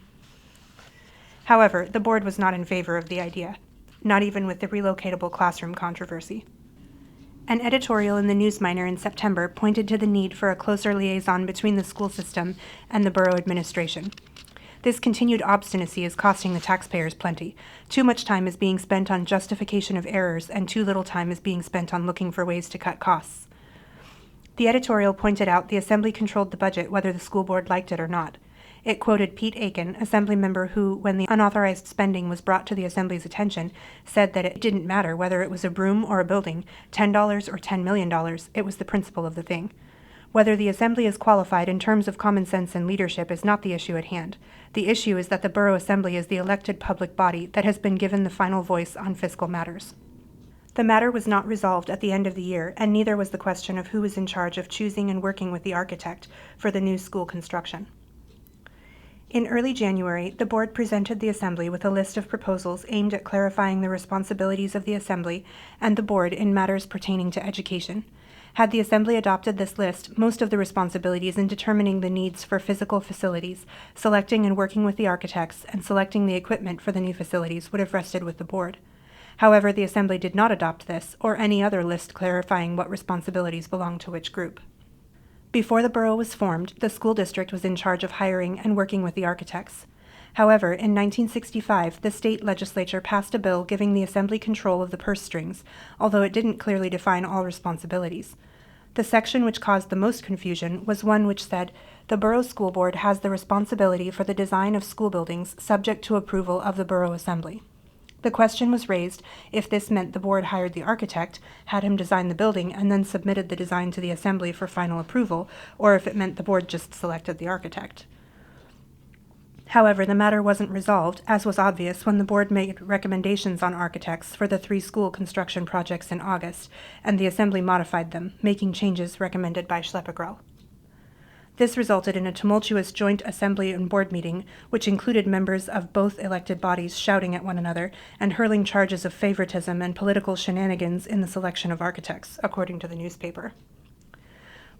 However, the board was not in favor of the idea, not even with the relocatable classroom controversy. An editorial in the Newsminer in September pointed to the need for a closer liaison between the school system and the borough administration. This continued obstinacy is costing the taxpayers plenty. Too much time is being spent on justification of errors, and too little time is being spent on looking for ways to cut costs. The editorial pointed out the Assembly controlled the budget whether the school board liked it or not. It quoted Pete Aiken, Assembly member who, when the unauthorized spending was brought to the Assembly's attention, said that it didn't matter whether it was a broom or a building, $10 or $10 million, it was the principle of the thing. Whether the Assembly is qualified in terms of common sense and leadership is not the issue at hand. The issue is that the Borough Assembly is the elected public body that has been given the final voice on fiscal matters. The matter was not resolved at the end of the year, and neither was the question of who was in charge of choosing and working with the architect for the new school construction. In early January, the board presented the Assembly with a list of proposals aimed at clarifying the responsibilities of the Assembly and the board in matters pertaining to education. Had the Assembly adopted this list, most of the responsibilities in determining the needs for physical facilities, selecting and working with the architects, and selecting the equipment for the new facilities would have rested with the board. However, the Assembly did not adopt this or any other list clarifying what responsibilities belonged to which group. Before the borough was formed, the school district was in charge of hiring and working with the architects. However, in 1965, the state legislature passed a bill giving the Assembly control of the purse strings, although it didn't clearly define all responsibilities. The section which caused the most confusion was one which said, "The Borough School Board has the responsibility for the design of school buildings subject to approval of the Borough Assembly." The question was raised if this meant the board hired the architect, had him design the building, and then submitted the design to the Assembly for final approval, or if it meant the board just selected the architect. However, the matter wasn't resolved, as was obvious when the board made recommendations on architects for the 3 school construction projects in August, and the Assembly modified them, making changes recommended by Schleppegrell. This resulted in a tumultuous joint Assembly and board meeting, which included members of both elected bodies shouting at one another and hurling charges of favoritism and political shenanigans in the selection of architects, according to the newspaper.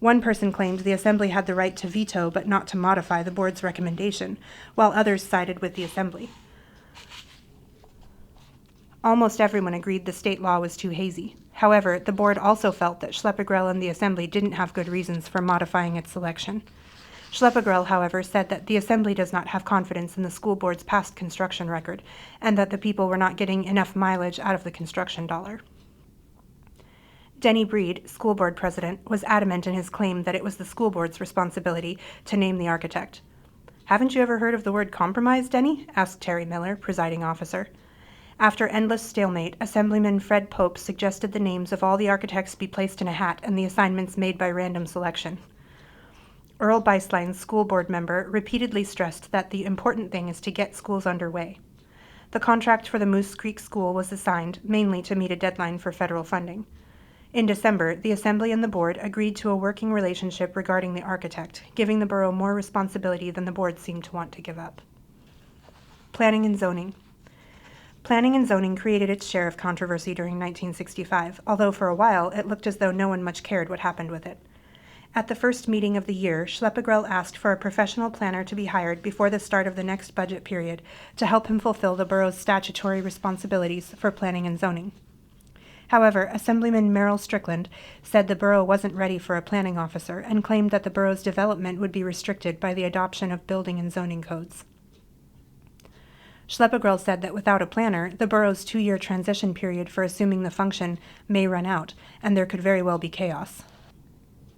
One person claimed the Assembly had the right to veto but not to modify the board's recommendation, while others sided with the Assembly. Almost everyone agreed the state law was too hazy. However, the board also felt that Schleppegrell and the Assembly didn't have good reasons for modifying its selection. Schleppegrell, however, said that the Assembly does not have confidence in the school board's past construction record, and that the people were not getting enough mileage out of the construction dollar. Denny Breed, school board president, was adamant in his claim that it was the school board's responsibility to name the architect. "Haven't you ever heard of the word compromise, Denny?" asked Terry Miller, presiding officer. After endless stalemate, Assemblyman Fred Pope suggested the names of all the architects be placed in a hat and the assignments made by random selection. Earl Beislein, school board member, repeatedly stressed that the important thing is to get schools underway. The contract for the Moose Creek School was assigned, mainly to meet a deadline for federal funding. In December, the Assembly and the board agreed to a working relationship regarding the architect, giving the borough more responsibility than the board seemed to want to give up. Planning and zoning. Planning and zoning created its share of controversy during 1965, although for a while it looked as though no one much cared what happened with it. At the first meeting of the year, Schleppegrell asked for a professional planner to be hired before the start of the next budget period to help him fulfill the borough's statutory responsibilities for planning and zoning. However, Assemblyman Merrill Strickland said the borough wasn't ready for a planning officer and claimed that the borough's development would be restricted by the adoption of building and zoning codes. Schleppegrell said that without a planner, the borough's 2-year transition period for assuming the function may run out, and there could very well be chaos.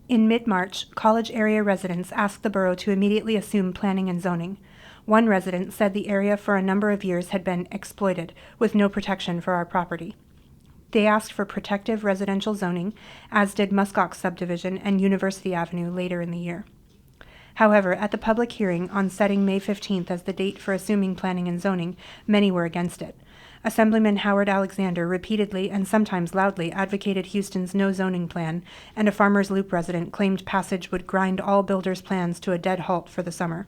In mid-March, college area residents asked the borough to immediately assume planning and zoning. One resident said the area for a number of years had been exploited, with no protection for our property. They asked for protective residential zoning, as did Muskox Subdivision and University Avenue later in the year. However, at the public hearing on setting May 15th as the date for assuming planning and zoning, many were against it. Assemblyman Howard Alexander repeatedly and sometimes loudly advocated Houston's no zoning plan, and a Farmers Loop resident claimed passage would grind all builders' plans to a dead halt for the summer.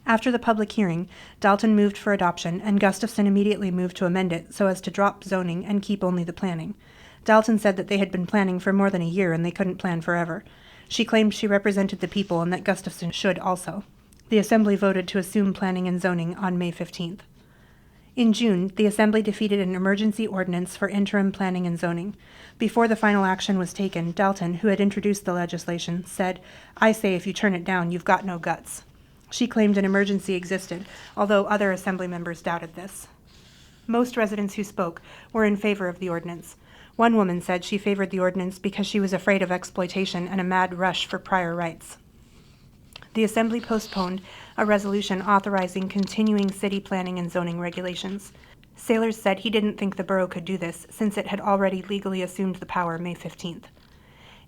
After the public hearing, Dalton moved for adoption, and Gustafson immediately moved to amend it so as to drop zoning and keep only the planning. Dalton said that they had been planning for more than a year and they couldn't plan forever. She claimed she represented the people and that Gustafson should also. The Assembly voted to assume planning and zoning on May 15th. In June, the Assembly defeated an emergency ordinance for interim planning and zoning. Before the final action was taken, Dalton, who had introduced the legislation, said, "I say if you turn it down, you've got no guts." She claimed an emergency existed, although other Assembly members doubted this. Most residents who spoke were in favor of the ordinance. One woman said she favored the ordinance because she was afraid of exploitation and a mad rush for prior rights. The Assembly postponed a resolution authorizing continuing city planning and zoning regulations. Sailors said he didn't think the borough could do this since it had already legally assumed the power May 15th.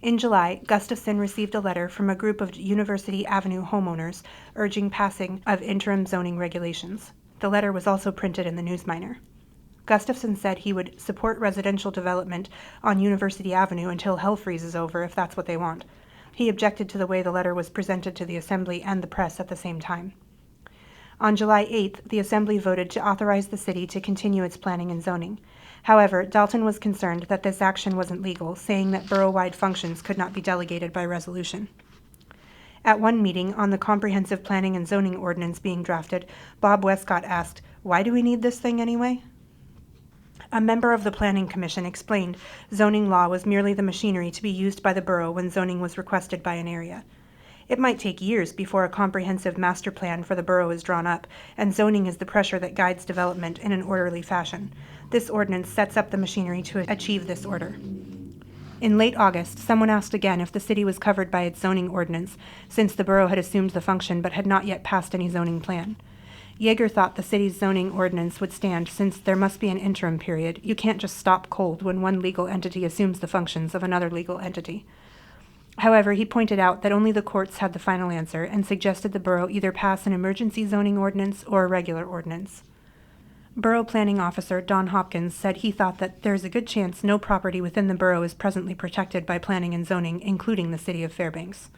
In July, Gustafson received a letter from a group of University Avenue homeowners urging passing of interim zoning regulations. The letter was also printed in the News-Miner. Gustafson said he would support residential development on University Avenue until hell freezes over if that's what they want. He objected to the way the letter was presented to the Assembly and the press at the same time. On July 8th, the Assembly voted to authorize the city to continue its planning and zoning. However, Dalton was concerned that this action wasn't legal, saying that borough-wide functions could not be delegated by resolution. At one meeting on the comprehensive planning and zoning ordinance being drafted, Bob Westcott asked, "Why do we need this thing anyway?" A member of the Planning Commission explained zoning law was merely the machinery to be used by the borough when zoning was requested by an area. It might take years before a comprehensive master plan for the borough is drawn up, and zoning is the pressure that guides development in an orderly fashion. This ordinance sets up the machinery to achieve this order. In late August, someone asked again if the city was covered by its zoning ordinance, since the borough had assumed the function but had not yet passed any zoning plan. Yeager thought the city's zoning ordinance would stand since there must be an interim period. You can't just stop cold when one legal entity assumes the functions of another legal entity. However, he pointed out that only the courts had the final answer and suggested the borough either pass an emergency zoning ordinance or a regular ordinance. Borough Planning Officer Don Hopkins said he thought that there is a good chance no property within the borough is presently protected by planning and zoning, including the city of Fairbanks.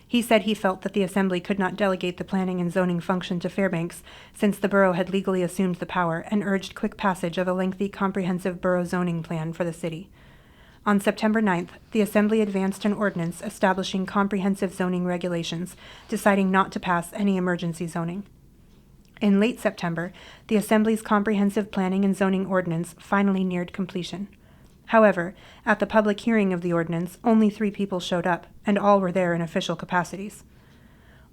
He said he felt that the Assembly could not delegate the planning and zoning function to Fairbanks since the borough had legally assumed the power, and urged quick passage of a lengthy comprehensive borough zoning plan for the city. On September 9th, the Assembly advanced an ordinance establishing comprehensive zoning regulations, deciding not to pass any emergency zoning. In late September, the Assembly's comprehensive planning and zoning ordinance finally neared completion. However, at the public hearing of the ordinance, only 3 people showed up, and all were there in official capacities.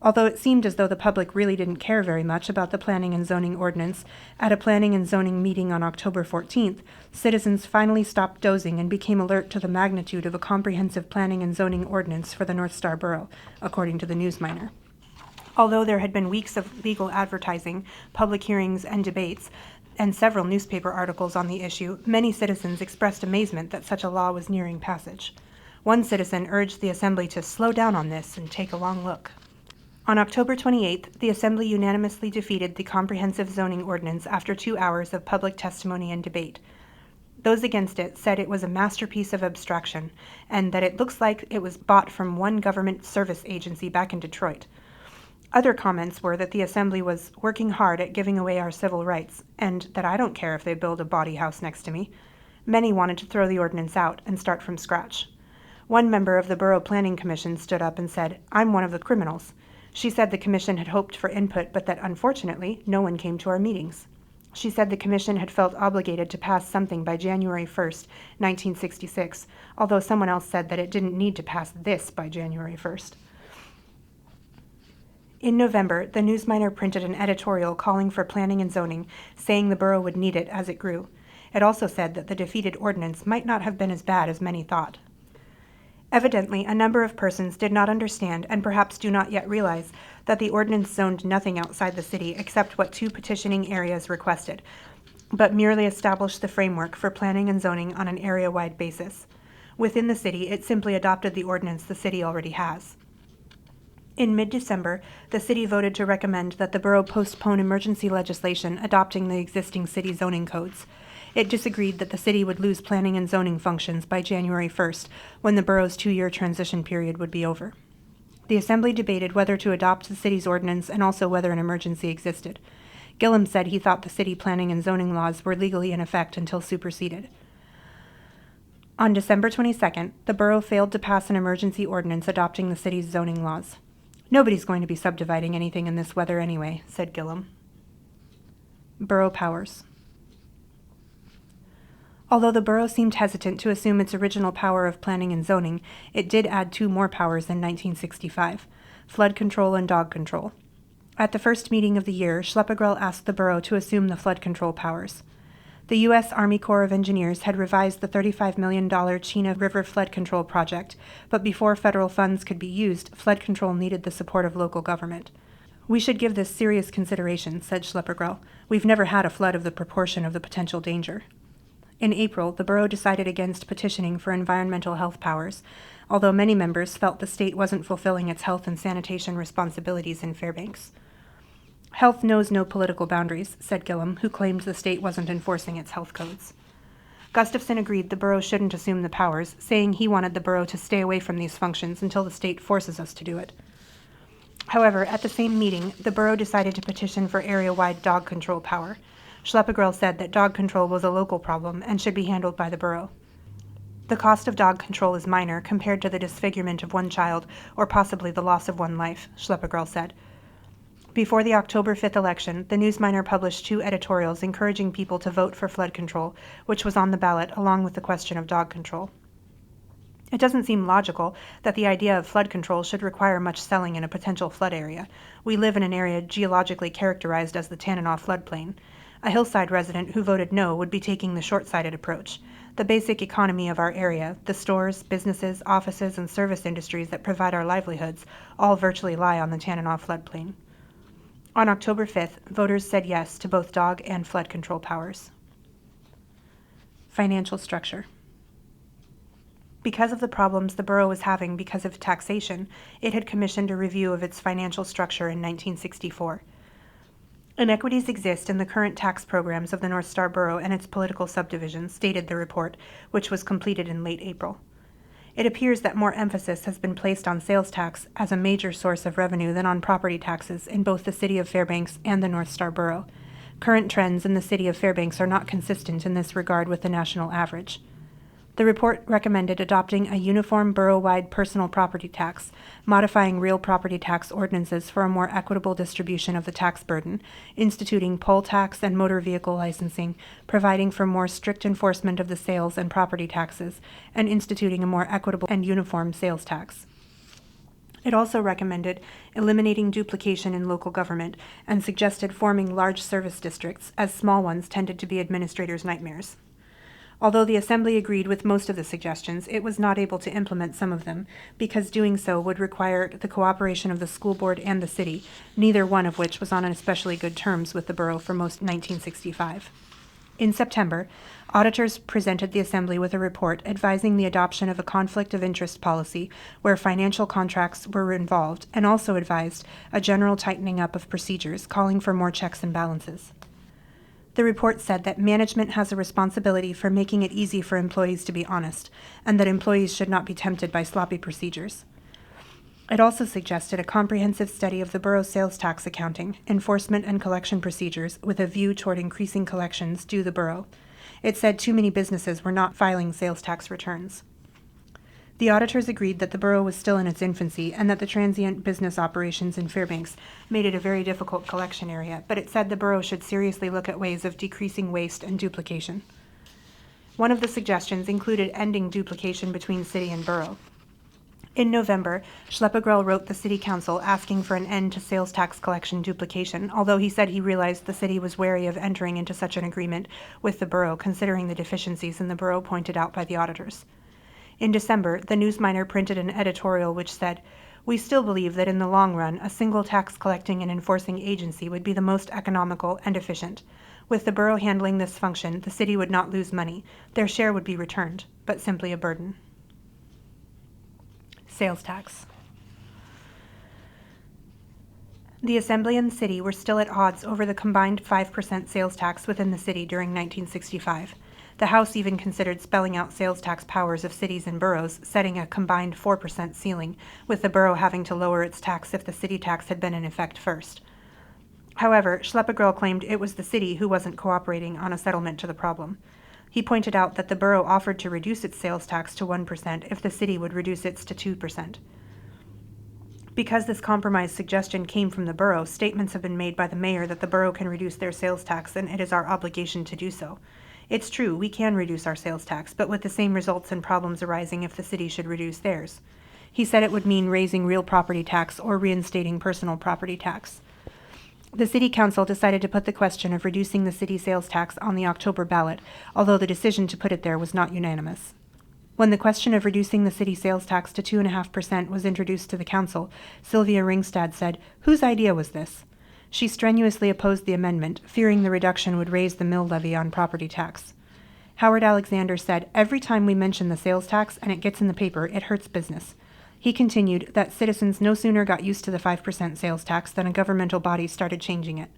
Although it seemed as though the public really didn't care very much about the planning and zoning ordinance, at a planning and zoning meeting on October 14th, citizens finally stopped dozing and became alert to the magnitude of a comprehensive planning and zoning ordinance for the North Star Borough, according to the Newsminer. Although there had been weeks of legal advertising, public hearings, and debates, and several newspaper articles on the issue, many citizens expressed amazement that such a law was nearing passage. One citizen urged the Assembly to slow down on this and take a long look. On October 28th, the Assembly unanimously defeated the comprehensive zoning ordinance after 2 hours of public testimony and debate. Those against it said it was a masterpiece of abstraction, and that it looks like it was bought from one government service agency back in Detroit. Other comments were that the Assembly was working hard at giving away our civil rights, and that I don't care if they build a bawdy house next to me. Many wanted to throw the ordinance out and start from scratch. One member of the Borough Planning Commission stood up and said, "I'm one of the criminals." She said the commission had hoped for input, but that unfortunately no one came to our meetings. She said the commission had felt obligated to pass something by January 1st, 1966, although someone else said that it didn't need to pass this by January 1st. In November, the Newsminer printed an editorial calling for planning and zoning, saying the borough would need it as it grew. It also said that the defeated ordinance might not have been as bad as many thought. Evidently, a number of persons did not understand and perhaps do not yet realize that the ordinance zoned nothing outside the city except what 2 petitioning areas requested, but merely established the framework for planning and zoning on an area-wide basis. Within the city, it simply adopted the ordinance the city already has. In mid-December, the city voted to recommend that the borough postpone emergency legislation adopting the existing city zoning codes. It disagreed that the city would lose planning and zoning functions by January 1st, when the borough's 2-year transition period would be over. The Assembly debated whether to adopt the city's ordinance and also whether an emergency existed. Gillum said he thought the city planning and zoning laws were legally in effect until superseded. On December 22nd, the borough failed to pass an emergency ordinance adopting the city's zoning laws. "Nobody's going to be subdividing anything in this weather anyway," said Gillum. Borough powers. Although the borough seemed hesitant to assume its original power of planning and zoning, it did add 2 more powers in 1965, flood control and dog control. At the first meeting of the year, Schleppegrell asked the borough to assume the flood control powers. The U.S. Army Corps of Engineers had revised the $35 million Chena River flood control project, but before federal funds could be used, flood control needed the support of local government. "We should give this serious consideration," said Schleppegrell. "We've never had a flood of the proportion of the potential danger." In April, the borough decided against petitioning for environmental health powers, although many members felt the state wasn't fulfilling its health and sanitation responsibilities in Fairbanks. "Health knows no political boundaries," said Gillum, who claimed the state wasn't enforcing its health codes. Gustafson agreed the borough shouldn't assume the powers, saying he wanted the borough to stay away from these functions until the state forces us to do it. However, at the same meeting, the borough decided to petition for area-wide dog control power. Schleppegrell said that dog control was a local problem and should be handled by the borough. The cost of dog control is minor compared to the disfigurement of one child or possibly the loss of one life, Schleppegrell said. Before the October 5th election, the Newsminer published 2 editorials encouraging people to vote for flood control, which was on the ballot along with the question of dog control. It doesn't seem logical that the idea of flood control should require much selling in a potential flood area. We live in an area geologically characterized as the Tanana floodplain. A hillside resident who voted no would be taking the short-sighted approach. The basic economy of our area, the stores, businesses, offices, and service industries that provide our livelihoods, all virtually lie on the Tanana floodplain. On October 5th, voters said yes to both dog and flood control powers. Financial structure. Because of the problems the borough was having because of taxation, it had commissioned a review of its financial structure in 1964. Inequities exist in the current tax programs of the North Star Borough and its political subdivisions, stated the report, which was completed in late April. It appears that more emphasis has been placed on sales tax as a major source of revenue than on property taxes in both the city of Fairbanks and the North Star Borough. Current trends in the city of Fairbanks are not consistent in this regard with the national average. The report recommended adopting a uniform borough-wide personal property tax, modifying real property tax ordinances for a more equitable distribution of the tax burden, instituting poll tax and motor vehicle licensing, providing for more strict enforcement of the sales and property taxes, and instituting a more equitable and uniform sales tax. It also recommended eliminating duplication in local government and suggested forming large service districts, as small ones tended to be administrators' nightmares. Although the Assembly agreed with most of the suggestions, it was not able to implement some of them, because doing so would require the cooperation of the school board and the city, neither one of which was on especially good terms with the borough for most 1965. In September, auditors presented the Assembly with a report advising the adoption of a conflict of interest policy where financial contracts were involved, and also advised a general tightening up of procedures, calling for more checks and balances. The report said that management has a responsibility for making it easy for employees to be honest, and that employees should not be tempted by sloppy procedures. It also suggested a comprehensive study of the borough's sales tax accounting, enforcement, and collection procedures with a view toward increasing collections due the borough. It said too many businesses were not filing sales tax returns. The auditors agreed that the borough was still in its infancy and that the transient business operations in Fairbanks made it a very difficult collection area, but it said the borough should seriously look at ways of decreasing waste and duplication. One of the suggestions included ending duplication between city and borough. In November, Schleppegrell wrote the City Council asking for an end to sales tax collection duplication, although he said he realized the city was wary of entering into such an agreement with the borough, considering the deficiencies in the borough pointed out by the auditors. In December, the Newsminer printed an editorial which said, "We still believe that in the long run, a single tax collecting and enforcing agency would be the most economical and efficient. With the borough handling this function, the city would not lose money. Their share would be returned, but simply a burden." Sales tax. The Assembly and the city were still at odds over the combined 5% sales tax within the city during 1965. The House even considered spelling out sales tax powers of cities and boroughs, setting a combined 4% ceiling, with the borough having to lower its tax if the city tax had been in effect first. However, Schleppegrell claimed it was the city who wasn't cooperating on a settlement to the problem. He pointed out that the borough offered to reduce its sales tax to 1% if the city would reduce its to 2%. Because this compromise suggestion came from the borough, statements have been made by the mayor that the borough can reduce their sales tax and it is our obligation to do so. It's true, we can reduce our sales tax, but with the same results and problems arising if the city should reduce theirs. He said it would mean raising real property tax or reinstating personal property tax. The City Council decided to put the question of reducing the city sales tax on the October ballot, although the decision to put it there was not unanimous. When the question of reducing the city sales tax to 2.5% was introduced to the council, Sylvia Ringstad said, "Whose idea was this?" She strenuously opposed the amendment, fearing the reduction would raise the mill levy on property tax. Howard Alexander said, "Every time we mention the sales tax and it gets in the paper, it hurts business." He continued that citizens no sooner got used to the 5% sales tax than a governmental body started changing it.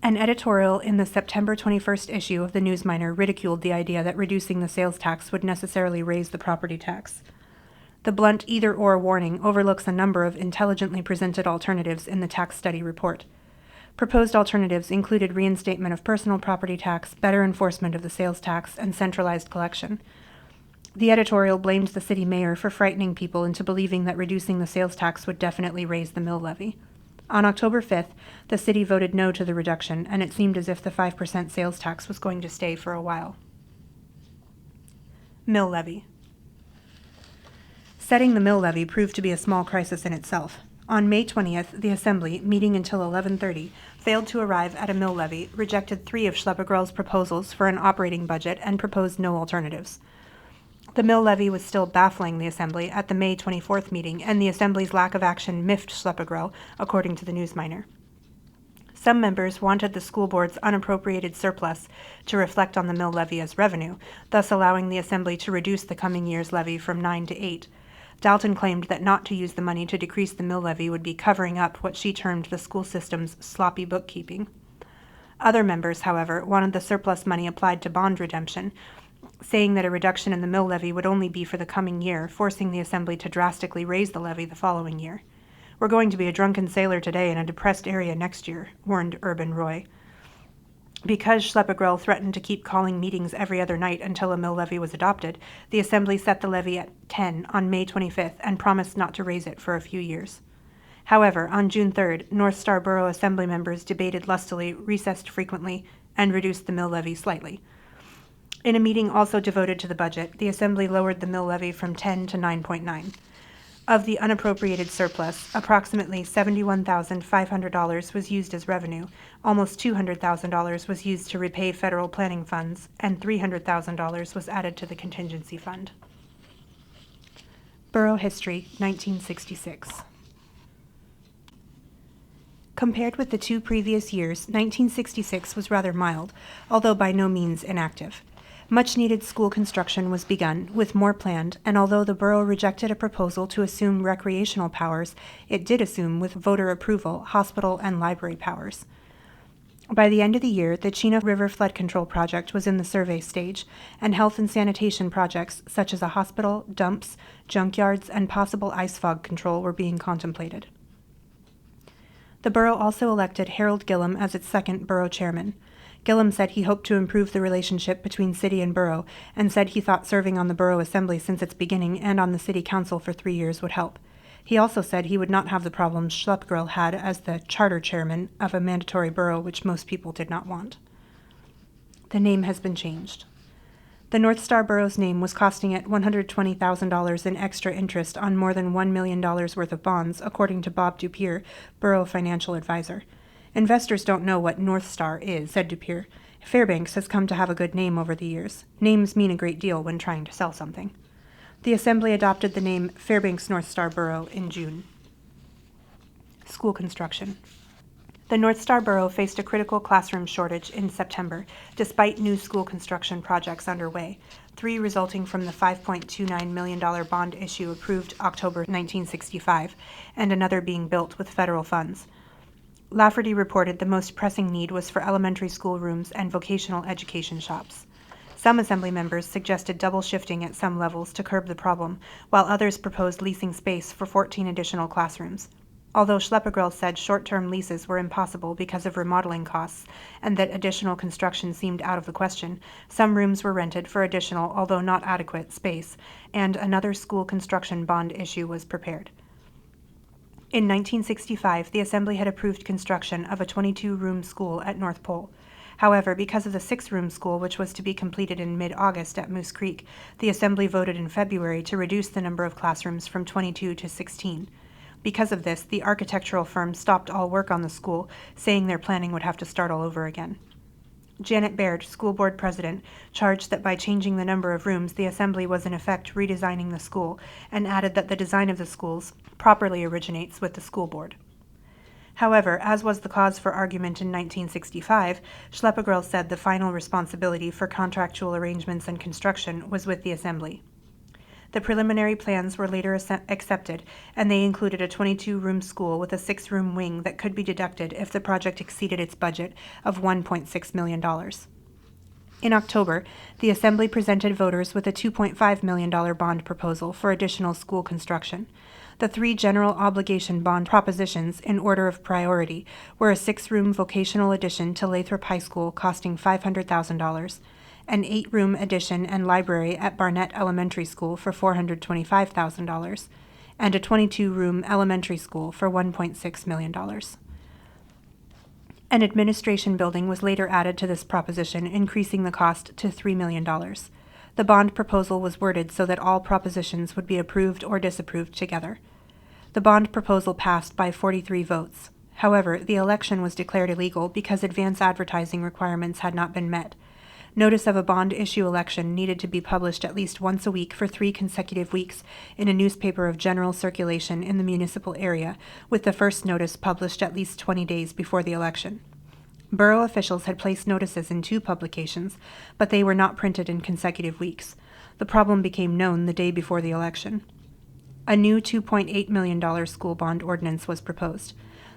An editorial in the September 21st issue of the Newsminer ridiculed the idea that reducing the sales tax would necessarily raise the property tax. The blunt either-or warning overlooks a number of intelligently presented alternatives in the tax study report. Proposed alternatives included reinstatement of personal property tax, better enforcement of the sales tax, and centralized collection. The editorial blamed the city mayor for frightening people into believing that reducing the sales tax would definitely raise the mill levy. On October 5th, the city voted no to the reduction, and it seemed as if the 5% sales tax was going to stay for a while. Mill levy. Setting the mill levy proved to be a small crisis in itself. On May 20th, the Assembly, meeting until 11:30, failed to arrive at a mill levy, rejected 3 of Schleppergrell's proposals for an operating budget, and proposed no alternatives. The mill levy was still baffling the Assembly at the May 24th meeting, and the Assembly's lack of action miffed Schleppergrell, according to the Newsminer. Some members wanted the school board's unappropriated surplus to reflect on the mill levy as revenue, thus allowing the Assembly to reduce the coming year's levy from 9 to 8. Dalton claimed that not to use the money to decrease the mill levy would be covering up what she termed the school system's sloppy bookkeeping. Other members, however, wanted the surplus money applied to bond redemption, saying that a reduction in the mill levy would only be for the coming year, forcing the Assembly to drastically raise the levy the following year. "We're going to be a drunken sailor today in a depressed area next year," warned Urban Roy. Because Schleppergrell threatened to keep calling meetings every other night until a mill levy was adopted, the Assembly set the levy at 10 on May 25th and promised not to raise it for a few years. However, on June 3rd, North Star Borough Assembly members debated lustily, recessed frequently, and reduced the mill levy slightly. In a meeting also devoted to the budget, the Assembly lowered the mill levy from 10 to 9.9. Of the unappropriated surplus, approximately $71,500 was used as revenue, almost $200,000 was used to repay federal planning funds, and $300,000 was added to the contingency fund. Borough History, 1966. Compared with the 2 previous years, 1966 was rather mild, although by no means inactive. Much-needed school construction was begun, with more planned, and although the borough rejected a proposal to assume recreational powers, it did assume, with voter approval, hospital and library powers. By the end of the year, the Chena River Flood Control Project was in the survey stage, and health and sanitation projects such as a hospital, dumps, junkyards, and possible ice fog control were being contemplated. The borough also elected Harold Gillum as its second borough chairman. Gillum said he hoped to improve the relationship between city and borough, and said he thought serving on the borough assembly since its beginning and on the city council for 3 years would help. He also said he would not have the problems Schleppergrell had as the charter chairman of a mandatory borough, which most people did not want. The name has been changed. The North Star Borough's name was costing it $120,000 in extra interest on more than $1 million worth of bonds, according to Bob Dupier, borough financial advisor. "Investors don't know what North Star is," said Dupier. "Fairbanks has come to have a good name over the years. Names mean a great deal when trying to sell something." The Assembly adopted the name Fairbanks North Star Borough in June. School construction. The North Star Borough faced a critical classroom shortage in September, despite new school construction projects underway, 3 resulting from the $5.29 million bond issue approved October 1965, and another being built with federal funds. Lafferty reported the most pressing need was for elementary school rooms and vocational education shops. Some Assembly members suggested double shifting at some levels to curb the problem, while others proposed leasing space for 14 additional classrooms. Although Schleppergrell said short-term leases were impossible because of remodeling costs and that additional construction seemed out of the question, some rooms were rented for additional, although not adequate, space, and another school construction bond issue was prepared. In 1965, the Assembly had approved construction of a 22-room school at North Pole. However, because of the 6-room school, which was to be completed in mid-August at Moose Creek, the Assembly voted in February to reduce the number of classrooms from 22 to 16. Because of this, the architectural firm stopped all work on the school, saying their planning would have to start all over again. Janet Baird, school board president, charged that by changing the number of rooms, the Assembly was in effect redesigning the school, and added that the design of the schools properly originates with the school board. However, as was the cause for argument in 1965, Schleppergrell said the final responsibility for contractual arrangements and construction was with the Assembly. The preliminary plans were later accepted, and they included a 22-room school with a 6-room wing that could be deducted if the project exceeded its budget of $1.6 million. In October, the Assembly presented voters with a $2.5 million bond proposal for additional school construction. The three general obligation bond propositions in order of priority were a 6-room vocational addition to Lathrop High School costing $500,000, an 8-room addition and library at Barnett Elementary School for $425,000, and a 22-room elementary school for $1.6 million. An administration building was later added to this proposition, increasing the cost to $3 million. The bond proposal was worded so that all propositions would be approved or disapproved together. The bond proposal passed by 43 votes. However, the election was declared illegal because advance advertising requirements had not been met. Notice of a bond issue election needed to be published at least once a week for 3 consecutive weeks in a newspaper of general circulation in the municipal area, with the first notice published at least 20 days before the election. Borough officials had placed notices in 2 publications, but they were not printed in consecutive weeks. The problem became known the day before the election. A new $2.8 million school bond ordinance was proposed.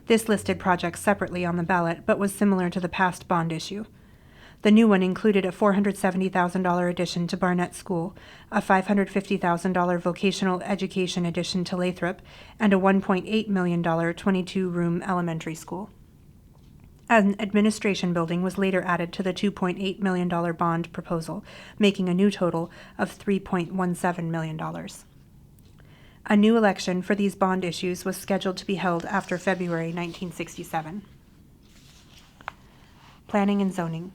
This listed projects separately on the ballot, but was similar to the past bond issue. The new one included a $470,000 addition to Barnett School, a $550,000 vocational education addition to Lathrop, and a $1.8 million 22-room elementary school. An administration building was later added to the $2.8 million bond proposal, making a new total of $3.17 million. A new election for these bond issues was scheduled to be held after February 1967. Planning and zoning.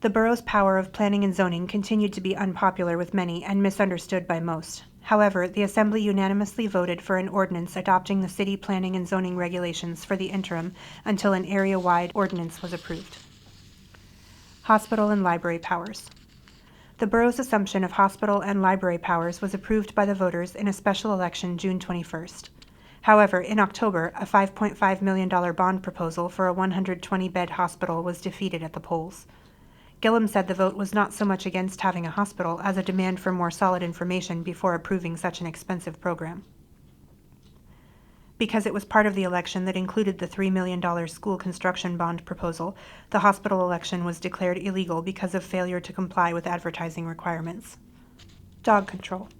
The borough's power of planning and zoning continued to be unpopular with many and misunderstood by most. However, the Assembly unanimously voted for an ordinance adopting the city planning and zoning regulations for the interim until an area-wide ordinance was approved. Hospital and library powers. The borough's assumption of hospital and library powers was approved by the voters in a special election June 21st. However, in October, a $5.5 million bond proposal for a 120-bed hospital was defeated at the polls. Gillum said the vote was not so much against having a hospital as a demand for more solid information before approving such an expensive program. Because it was part of the election that included the $3 million school construction bond proposal, the hospital election was declared illegal because of failure to comply with advertising requirements. Dog control.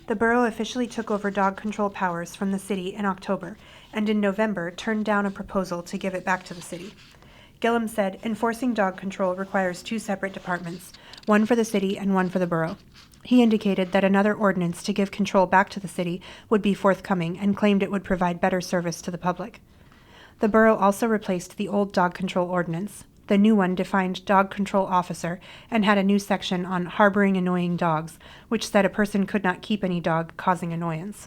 The borough officially took over dog control powers from the city in October, and in November turned down a proposal to give it back to the city. Gillum said, enforcing dog control requires 2 separate departments, one for the city and one for the borough. He indicated that another ordinance to give control back to the city would be forthcoming and claimed it would provide better service to the public. The borough also replaced the old dog control ordinance. The new one defined dog control officer and had a new section on harboring annoying dogs, which said a person could not keep any dog causing annoyance.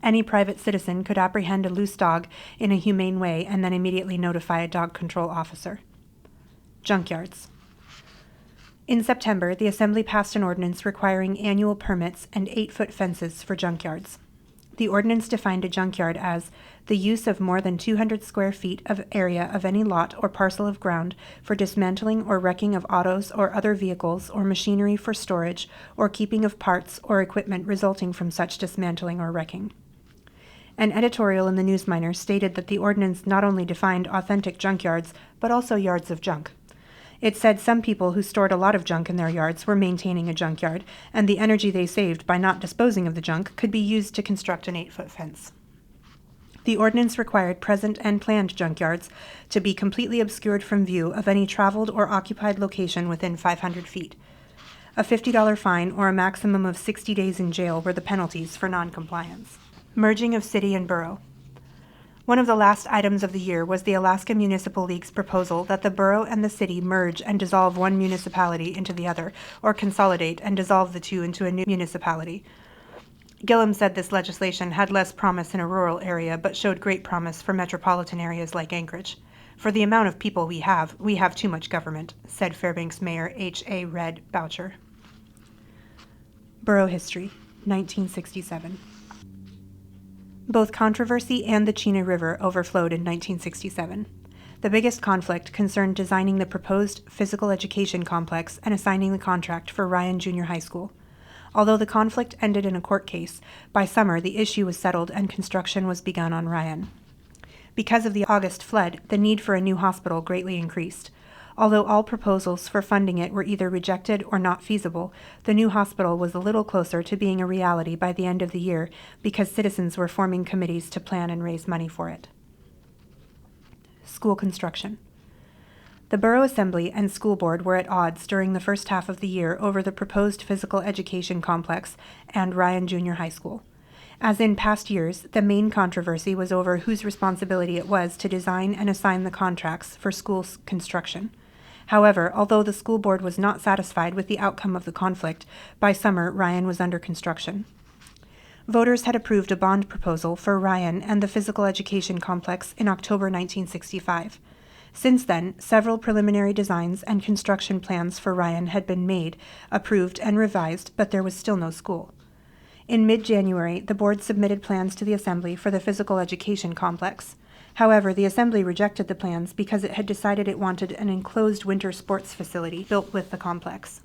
Any private citizen could apprehend a loose dog in a humane way and then immediately notify a dog control officer. Junkyards. In September, the Assembly passed an ordinance requiring annual permits and 8-foot fences for junkyards. The ordinance defined a junkyard as the use of more than 200 square feet of area of any lot or parcel of ground for dismantling or wrecking of autos or other vehicles or machinery for storage or keeping of parts or equipment resulting from such dismantling or wrecking. An editorial in the News Miner stated that the ordinance not only defined authentic junkyards, but also yards of junk. It said some people who stored a lot of junk in their yards were maintaining a junkyard, and the energy they saved by not disposing of the junk could be used to construct an 8-foot fence. The ordinance required present and planned junkyards to be completely obscured from view of any traveled or occupied location within 500 feet. A $50 fine or a maximum of 60 days in jail were the penalties for noncompliance. Merging of city and borough. One of the last items of the year was the Alaska Municipal League's proposal that the borough and the city merge and dissolve one municipality into the other, or consolidate and dissolve the two into a new municipality. Gillum said this legislation had less promise in a rural area but showed great promise for metropolitan areas like Anchorage. For the amount of people we have too much government, said Fairbanks Mayor H.A. Red Boucher. Borough history, 1967. Both controversy and the Chena River overflowed in 1967. The biggest conflict concerned designing the proposed physical education complex and assigning the contract for Ryan Junior High School. Although the conflict ended in a court case, by summer the issue was settled and construction was begun on Ryan. Because of the August flood, the need for a new hospital greatly increased. Although all proposals for funding it were either rejected or not feasible, the new hospital was a little closer to being a reality by the end of the year because citizens were forming committees to plan and raise money for it. School construction. The Borough Assembly and School Board were at odds during the first half of the year over the proposed physical education complex and Ryan Junior High School. As in past years, the main controversy was over whose responsibility it was to design and assign the contracts for school construction. However, although the school board was not satisfied with the outcome of the conflict, by summer Ryan was under construction. Voters had approved a bond proposal for Ryan and the physical education complex in October 1965. Since then, several preliminary designs and construction plans for Ryan had been made, approved, and revised, but there was still no school. In mid-January, the board submitted plans to the Assembly for the physical education complex. However, the Assembly rejected the plans because it had decided it wanted an enclosed winter sports facility built with the complex.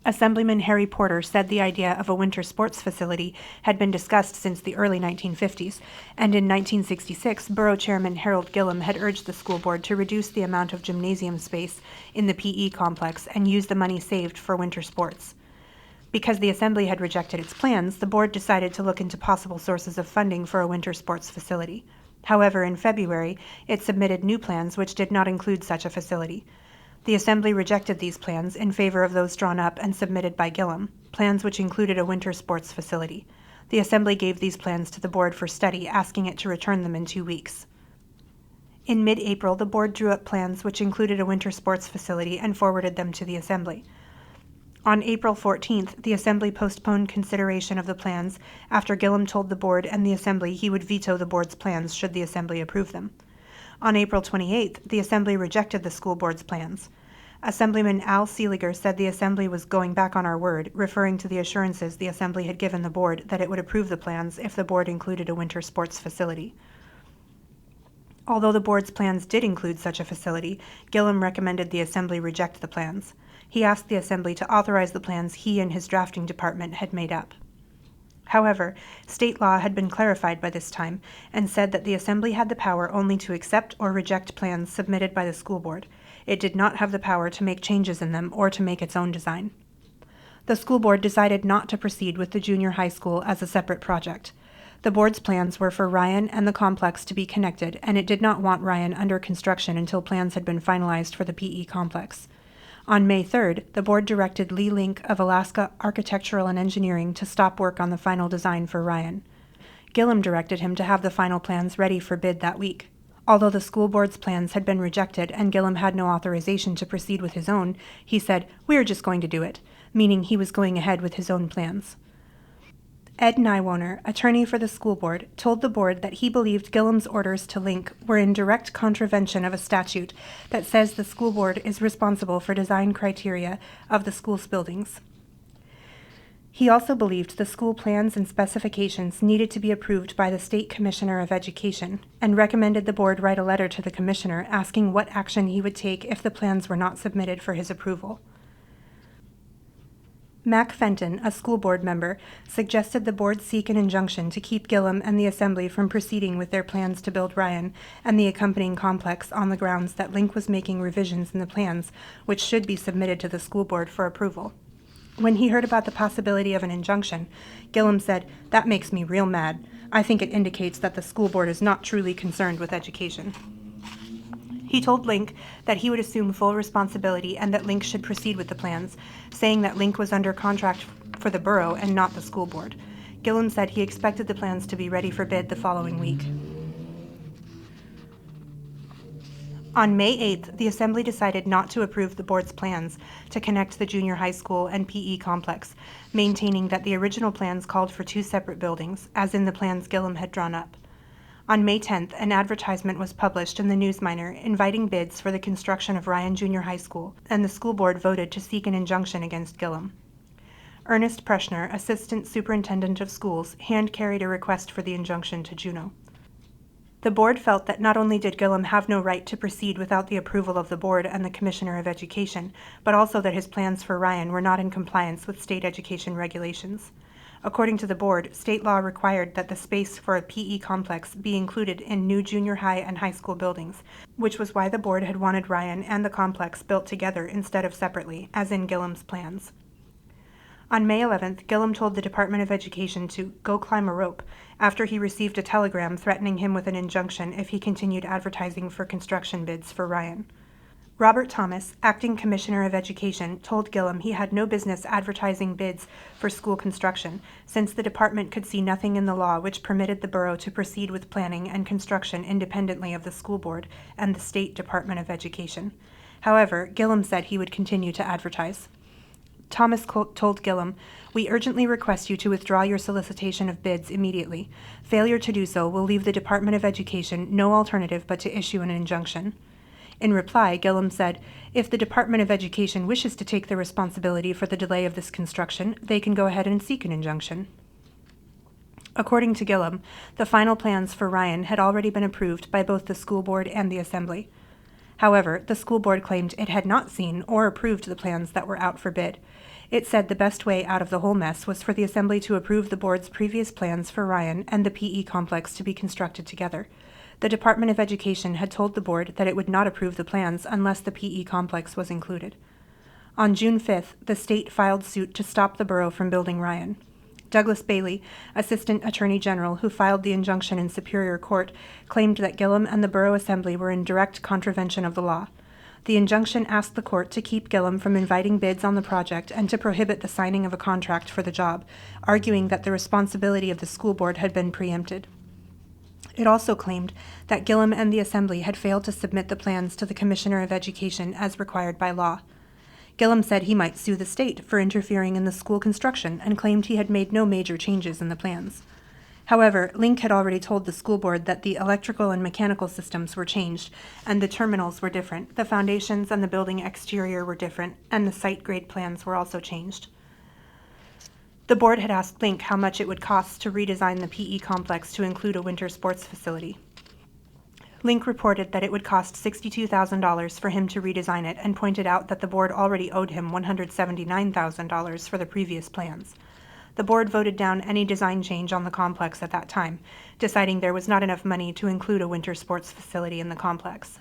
Assemblyman Harry Porter said the idea of a winter sports facility had been discussed since the early 1950s, and in 1966, Borough Chairman Harold Gillum had urged the school board to reduce the amount of gymnasium space in the PE complex and use the money saved for winter sports. Because the Assembly had rejected its plans, the board decided to look into possible sources of funding for a winter sports facility. However, in February, it submitted new plans which did not include such a facility. The Assembly rejected these plans in favor of those drawn up and submitted by Gillum, plans which included a winter sports facility. The Assembly gave these plans to the board for study, asking it to return them in 2 weeks. In mid-April, the board drew up plans which included a winter sports facility and forwarded them to the Assembly. On April 14th, the Assembly postponed consideration of the plans after Gillum told the board and the Assembly he would veto the board's plans should the Assembly approve them. On April 28th, the Assembly rejected the school board's plans. Assemblyman Al Seeliger said the Assembly was going back on our word, referring to the assurances the Assembly had given the board that it would approve the plans if the board included a winter sports facility. Although the board's plans did include such a facility, Gillum recommended the Assembly reject the plans. He asked the Assembly to authorize the plans he and his drafting department had made up. However, state law had been clarified by this time and said that the Assembly had the power only to accept or reject plans submitted by the school board. It did not have the power to make changes in them or to make its own design. The school board decided not to proceed with the junior high school as a separate project. The board's plans were for Ryan and the complex to be connected, and it did not want Ryan under construction until plans had been finalized for the PE complex. On May 3rd, the board directed Lee Link of Alaska Architectural and Engineering to stop work on the final design for Ryan. Gillum directed him to have the final plans ready for bid that week. Although the school board's plans had been rejected and Gillum had no authorization to proceed with his own, he said, "We're just going to do it," meaning he was going ahead with his own plans. Ed Nywoner, attorney for the school board, told the board that he believed Gillum's orders to Link were in direct contravention of a statute that says the school board is responsible for design criteria of the school's buildings. He also believed the school plans and specifications needed to be approved by the State Commissioner of Education, and recommended the board write a letter to the commissioner asking what action he would take if the plans were not submitted for his approval. Mac Fenton, a school board member, suggested the board seek an injunction to keep Gillum and the Assembly from proceeding with their plans to build Ryan and the accompanying complex on the grounds that Link was making revisions in the plans, which should be submitted to the school board for approval. When he heard about the possibility of an injunction, Gillum said, "That makes me real mad. I think it indicates that the school board is not truly concerned with education." He told Link that he would assume full responsibility and that Link should proceed with the plans, saying that Link was under contract for the borough and not the school board. Gillum said he expected the plans to be ready for bid the following week. On May 8th, the Assembly decided not to approve the board's plans to connect the junior high school and PE complex, maintaining that the original plans called for 2 separate buildings, as in the plans Gillum had drawn up. On May 10th, an advertisement was published in the News Miner inviting bids for the construction of Ryan Junior High School, and the school board voted to seek an injunction against Gillum. Ernest Preschner, Assistant Superintendent of Schools, hand-carried a request for the injunction to Juneau. The board felt that not only did Gillum have no right to proceed without the approval of the board and the Commissioner of Education, but also that his plans for Ryan were not in compliance with state education regulations. According to the board, state law required that the space for a PE complex be included in new junior high and high school buildings, which was why the board had wanted Ryan and the complex built together instead of separately, as in Gillum's plans. On May 11th, Gillum told the Department of Education to go climb a rope after he received a telegram threatening him with an injunction if he continued advertising for construction bids for Ryan. Robert Thomas, acting Commissioner of Education, told Gillum he had no business advertising bids for school construction, since the department could see nothing in the law which permitted the borough to proceed with planning and construction independently of the school board and the State Department of Education. However, Gillum said he would continue to advertise. Thomas told Gillum, "We urgently request you to withdraw your solicitation of bids immediately. Failure to do so will leave the Department of Education no alternative but to issue an injunction." In reply, Gillum said, "If the Department of Education wishes to take the responsibility for the delay of this construction, they can go ahead and seek an injunction." According to Gillum, the final plans for Ryan had already been approved by both the school board and the assembly. However, the school board claimed it had not seen or approved the plans that were out for bid. It said the best way out of the whole mess was for the assembly to approve the board's previous plans for Ryan and the PE complex to be constructed together. The Department of Education had told the board that it would not approve the plans unless the PE complex was included. On June 5th, the state filed suit to stop the borough from building Ryan. Douglas Bailey, Assistant Attorney General, who filed the injunction in Superior Court, claimed that Gillum and the Borough Assembly were in direct contravention of the law. The injunction asked the court to keep Gillum from inviting bids on the project and to prohibit the signing of a contract for the job, arguing that the responsibility of the school board had been preempted. It also claimed that Gillum and the Assembly had failed to submit the plans to the Commissioner of Education as required by law. Gillum said he might sue the state for interfering in the school construction and claimed he had made no major changes in the plans. However, Link had already told the school board that the electrical and mechanical systems were changed, and the terminals were different, the foundations and the building exterior were different, and the site grade plans were also changed. The board had asked Link how much it would cost to redesign the PE complex to include a winter sports facility. Link reported that it would cost $62,000 for him to redesign it and pointed out that the board already owed him $179,000 for the previous plans. The board voted down any design change on the complex at that time, deciding there was not enough money to include a winter sports facility in the complex.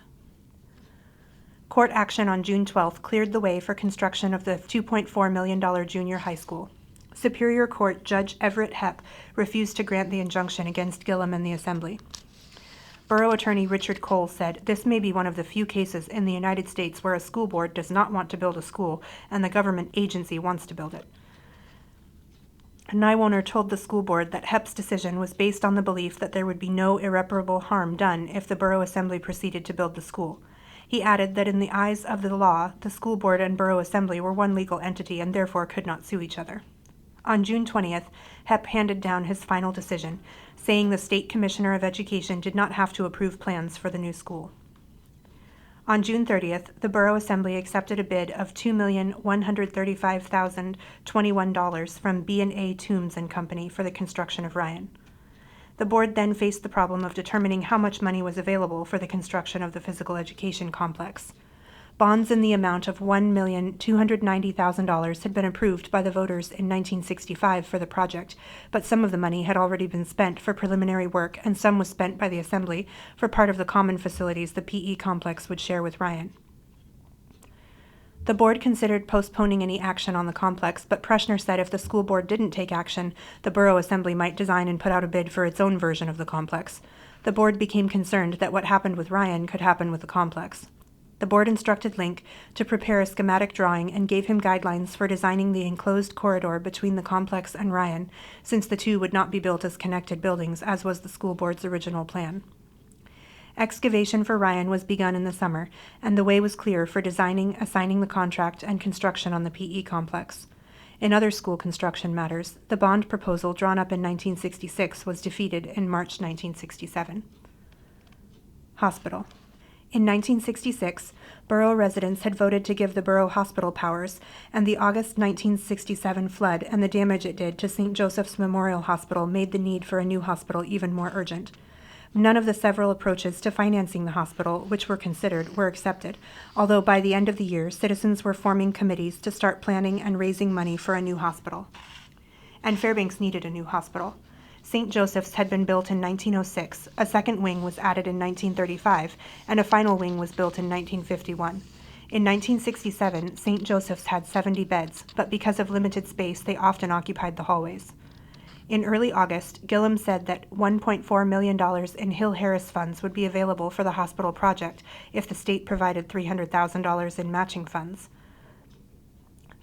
Court action on June 12th cleared the way for construction of the $2.4 million junior high school. Superior Court Judge Everett Hepp refused to grant the injunction against Gillum and the Assembly. Borough Attorney Richard Cole said, "This may be one of the few cases in the United States where a school board does not want to build a school and the government agency wants to build it." Nywoner told the school board that Hepp's decision was based on the belief that there would be no irreparable harm done if the Borough Assembly proceeded to build the school. He added that in the eyes of the law, the school board and Borough Assembly were one legal entity and therefore could not sue each other. On June 20th, Hepp handed down his final decision, saying the State Commissioner of Education did not have to approve plans for the new school. On June 30th, the Borough Assembly accepted a bid of $2,135,021 from B&A Toombs and Company for the construction of Ryan. The board then faced the problem of determining how much money was available for the construction of the physical education complex. Bonds in the amount of $1,290,000 had been approved by the voters in 1965 for the project, but some of the money had already been spent for preliminary work and some was spent by the Assembly for part of the common facilities the PE complex would share with Ryan. The board considered postponing any action on the complex, but Preschner said if the school board didn't take action, the Borough Assembly might design and put out a bid for its own version of the complex. The board became concerned that what happened with Ryan could happen with the complex. The board instructed Link to prepare a schematic drawing and gave him guidelines for designing the enclosed corridor between the complex and Ryan, since the two would not be built as connected buildings, as was the school board's original plan. Excavation for Ryan was begun in the summer, and the way was clear for designing, assigning the contract, and construction on the PE complex. In other school construction matters, the bond proposal drawn up in 1966 was defeated in March 1967. Hospital. In 1966, borough residents had voted to give the borough hospital powers, and the August 1967 flood and the damage it did to St. Joseph's Memorial Hospital made the need for a new hospital even more urgent. None of the several approaches to financing the hospital, which were considered, were accepted, although by the end of the year, citizens were forming committees to start planning and raising money for a new hospital. and Fairbanks needed a new hospital. St. Joseph's had been built in 1906, a second wing was added in 1935, and a final wing was built in 1951. In 1967, St. Joseph's had 70 beds, but because of limited space, they often occupied the hallways. In early August, Gillum said that $1.4 million in Hill Harris funds would be available for the hospital project if the state provided $300,000 in matching funds.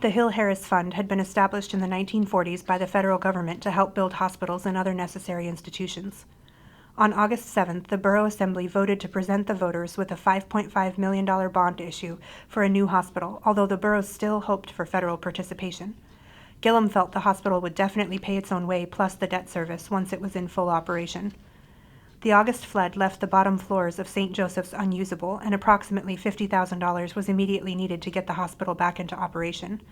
The Hill Harris Fund had been established in the 1940s by the federal government to help build hospitals and other necessary institutions. On August 7th, the Borough Assembly voted to present the voters with a $5.5 million bond issue for a new hospital, although the borough still hoped for federal participation. Gillum felt the hospital would definitely pay its own way plus the debt service once it was in full operation. The August flood left the bottom floors of St. Joseph's unusable, and approximately $50,000 was immediately needed to get the hospital back into operation.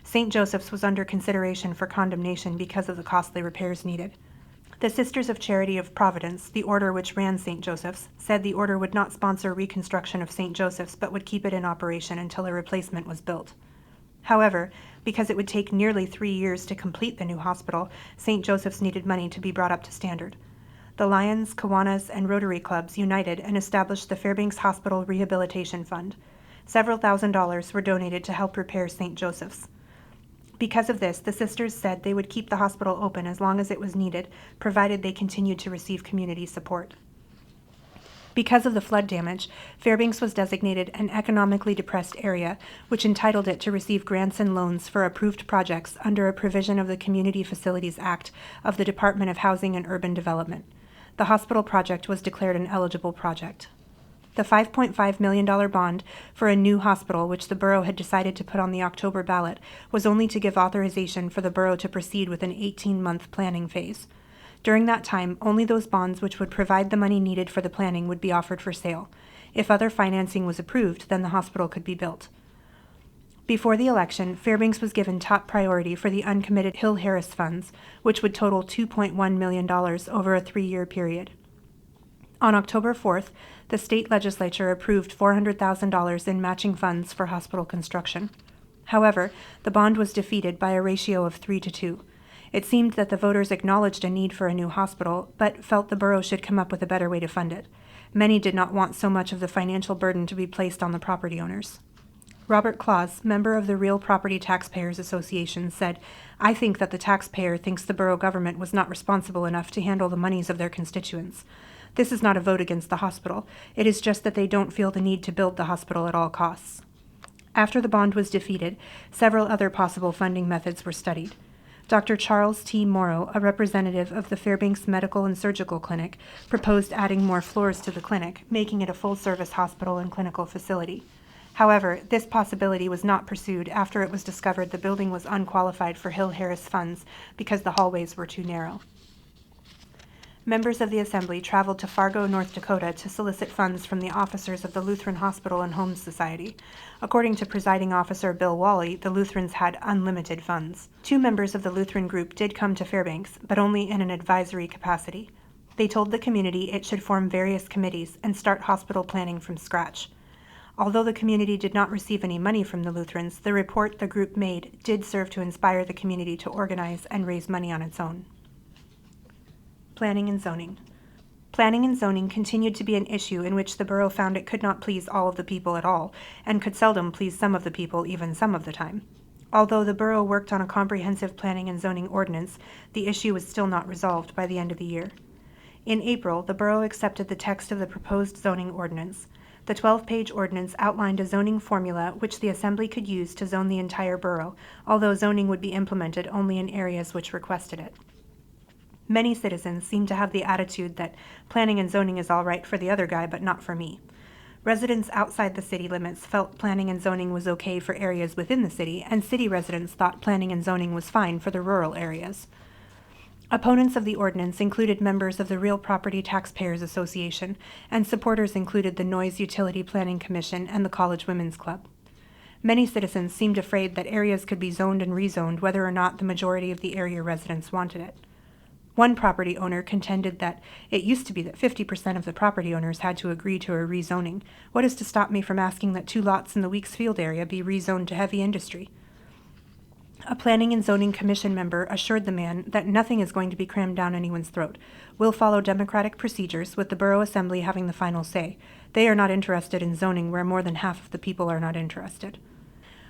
St. Joseph's was under consideration for condemnation because of the costly repairs needed. The Sisters of Charity of Providence, the order which ran St. Joseph's, said the order would not sponsor reconstruction of St. Joseph's but would keep it in operation until a replacement was built. However, because it would take nearly 3 years to complete the new hospital, St. Joseph's needed money to be brought up to standard. The Lions, Kiwanis, and Rotary Clubs united and established the Fairbanks Hospital Rehabilitation Fund. Several $1,000s were donated to help repair St. Joseph's. Because of this, the sisters said they would keep the hospital open as long as it was needed, provided they continued to receive community support. Because of the flood damage, Fairbanks was designated an economically depressed area, which entitled it to receive grants and loans for approved projects under a provision of the Community Facilities Act of the Department of Housing and Urban Development. The hospital project was declared an eligible project. The $5.5 million bond for a new hospital, which the borough had decided to put on the October ballot, was only to give authorization for the borough to proceed with an 18-month planning phase. During that time, only those bonds which would provide the money needed for the planning would be offered for sale. If other financing was approved, then the hospital could be built. Before the election, Fairbanks was given top priority for the uncommitted Hill Harris funds, which would total $2.1 million over a 3-year period. On October 4th, the state legislature approved $400,000 in matching funds for hospital construction. However, the bond was defeated by a ratio of 3-2. It seemed that the voters acknowledged a need for a new hospital, but felt the borough should come up with a better way to fund it. Many did not want so much of the financial burden to be placed on the property owners. Robert Claus, member of the Real Property Taxpayers Association, said, "I think that the taxpayer thinks the borough government was not responsible enough to handle the monies of their constituents. This is not a vote against the hospital. It is just that they don't feel the need to build the hospital at all costs." After the bond was defeated, several other possible funding methods were studied. Dr. Charles T. Morrow, a representative of the Fairbanks Medical and Surgical Clinic, proposed adding more floors to the clinic, making it a full-service hospital and clinical facility. However, this possibility was not pursued after it was discovered the building was unqualified for Hill Harris funds because the hallways were too narrow. Members of the Assembly traveled to Fargo, North Dakota to solicit funds from the officers of the Lutheran Hospital and Homes Society. According to presiding officer Bill Wally, the Lutherans had unlimited funds. 2 members of the Lutheran group did come to Fairbanks, but only in an advisory capacity. They told the community it should form various committees and start hospital planning from scratch. Although the community did not receive any money from the Lutherans, the report the group made did serve to inspire the community to organize and raise money on its own. Planning and zoning. Planning and zoning continued to be an issue in which the borough found it could not please all of the people at all, and could seldom please some of the people even some of the time. Although the borough worked on a comprehensive planning and zoning ordinance, the issue was still not resolved by the end of the year. In April, the borough accepted the text of the proposed zoning ordinance. The 12-page ordinance outlined a zoning formula which the Assembly could use to zone the entire borough, although zoning would be implemented only in areas which requested it. Many citizens seem to have the attitude that planning and zoning is all right for the other guy, but not for me. Residents outside the city limits felt planning and zoning was okay for areas within the city, and city residents thought planning and zoning was fine for the rural areas. Opponents of the ordinance included members of the Real Property Taxpayers Association, and supporters included the Noise Utility Planning Commission and the College Women's Club. Many citizens seemed afraid that areas could be zoned and rezoned whether or not the majority of the area residents wanted it. One property owner contended that it used to be that 50% of the property owners had to agree to a rezoning. What is to stop me from asking that 2 lots in the Weeks Field area be rezoned to heavy industry? A Planning and Zoning Commission member assured the man that nothing is going to be crammed down anyone's throat. We'll follow democratic procedures, with the Borough Assembly having the final say. They are not interested in zoning where more than half of the people are not interested.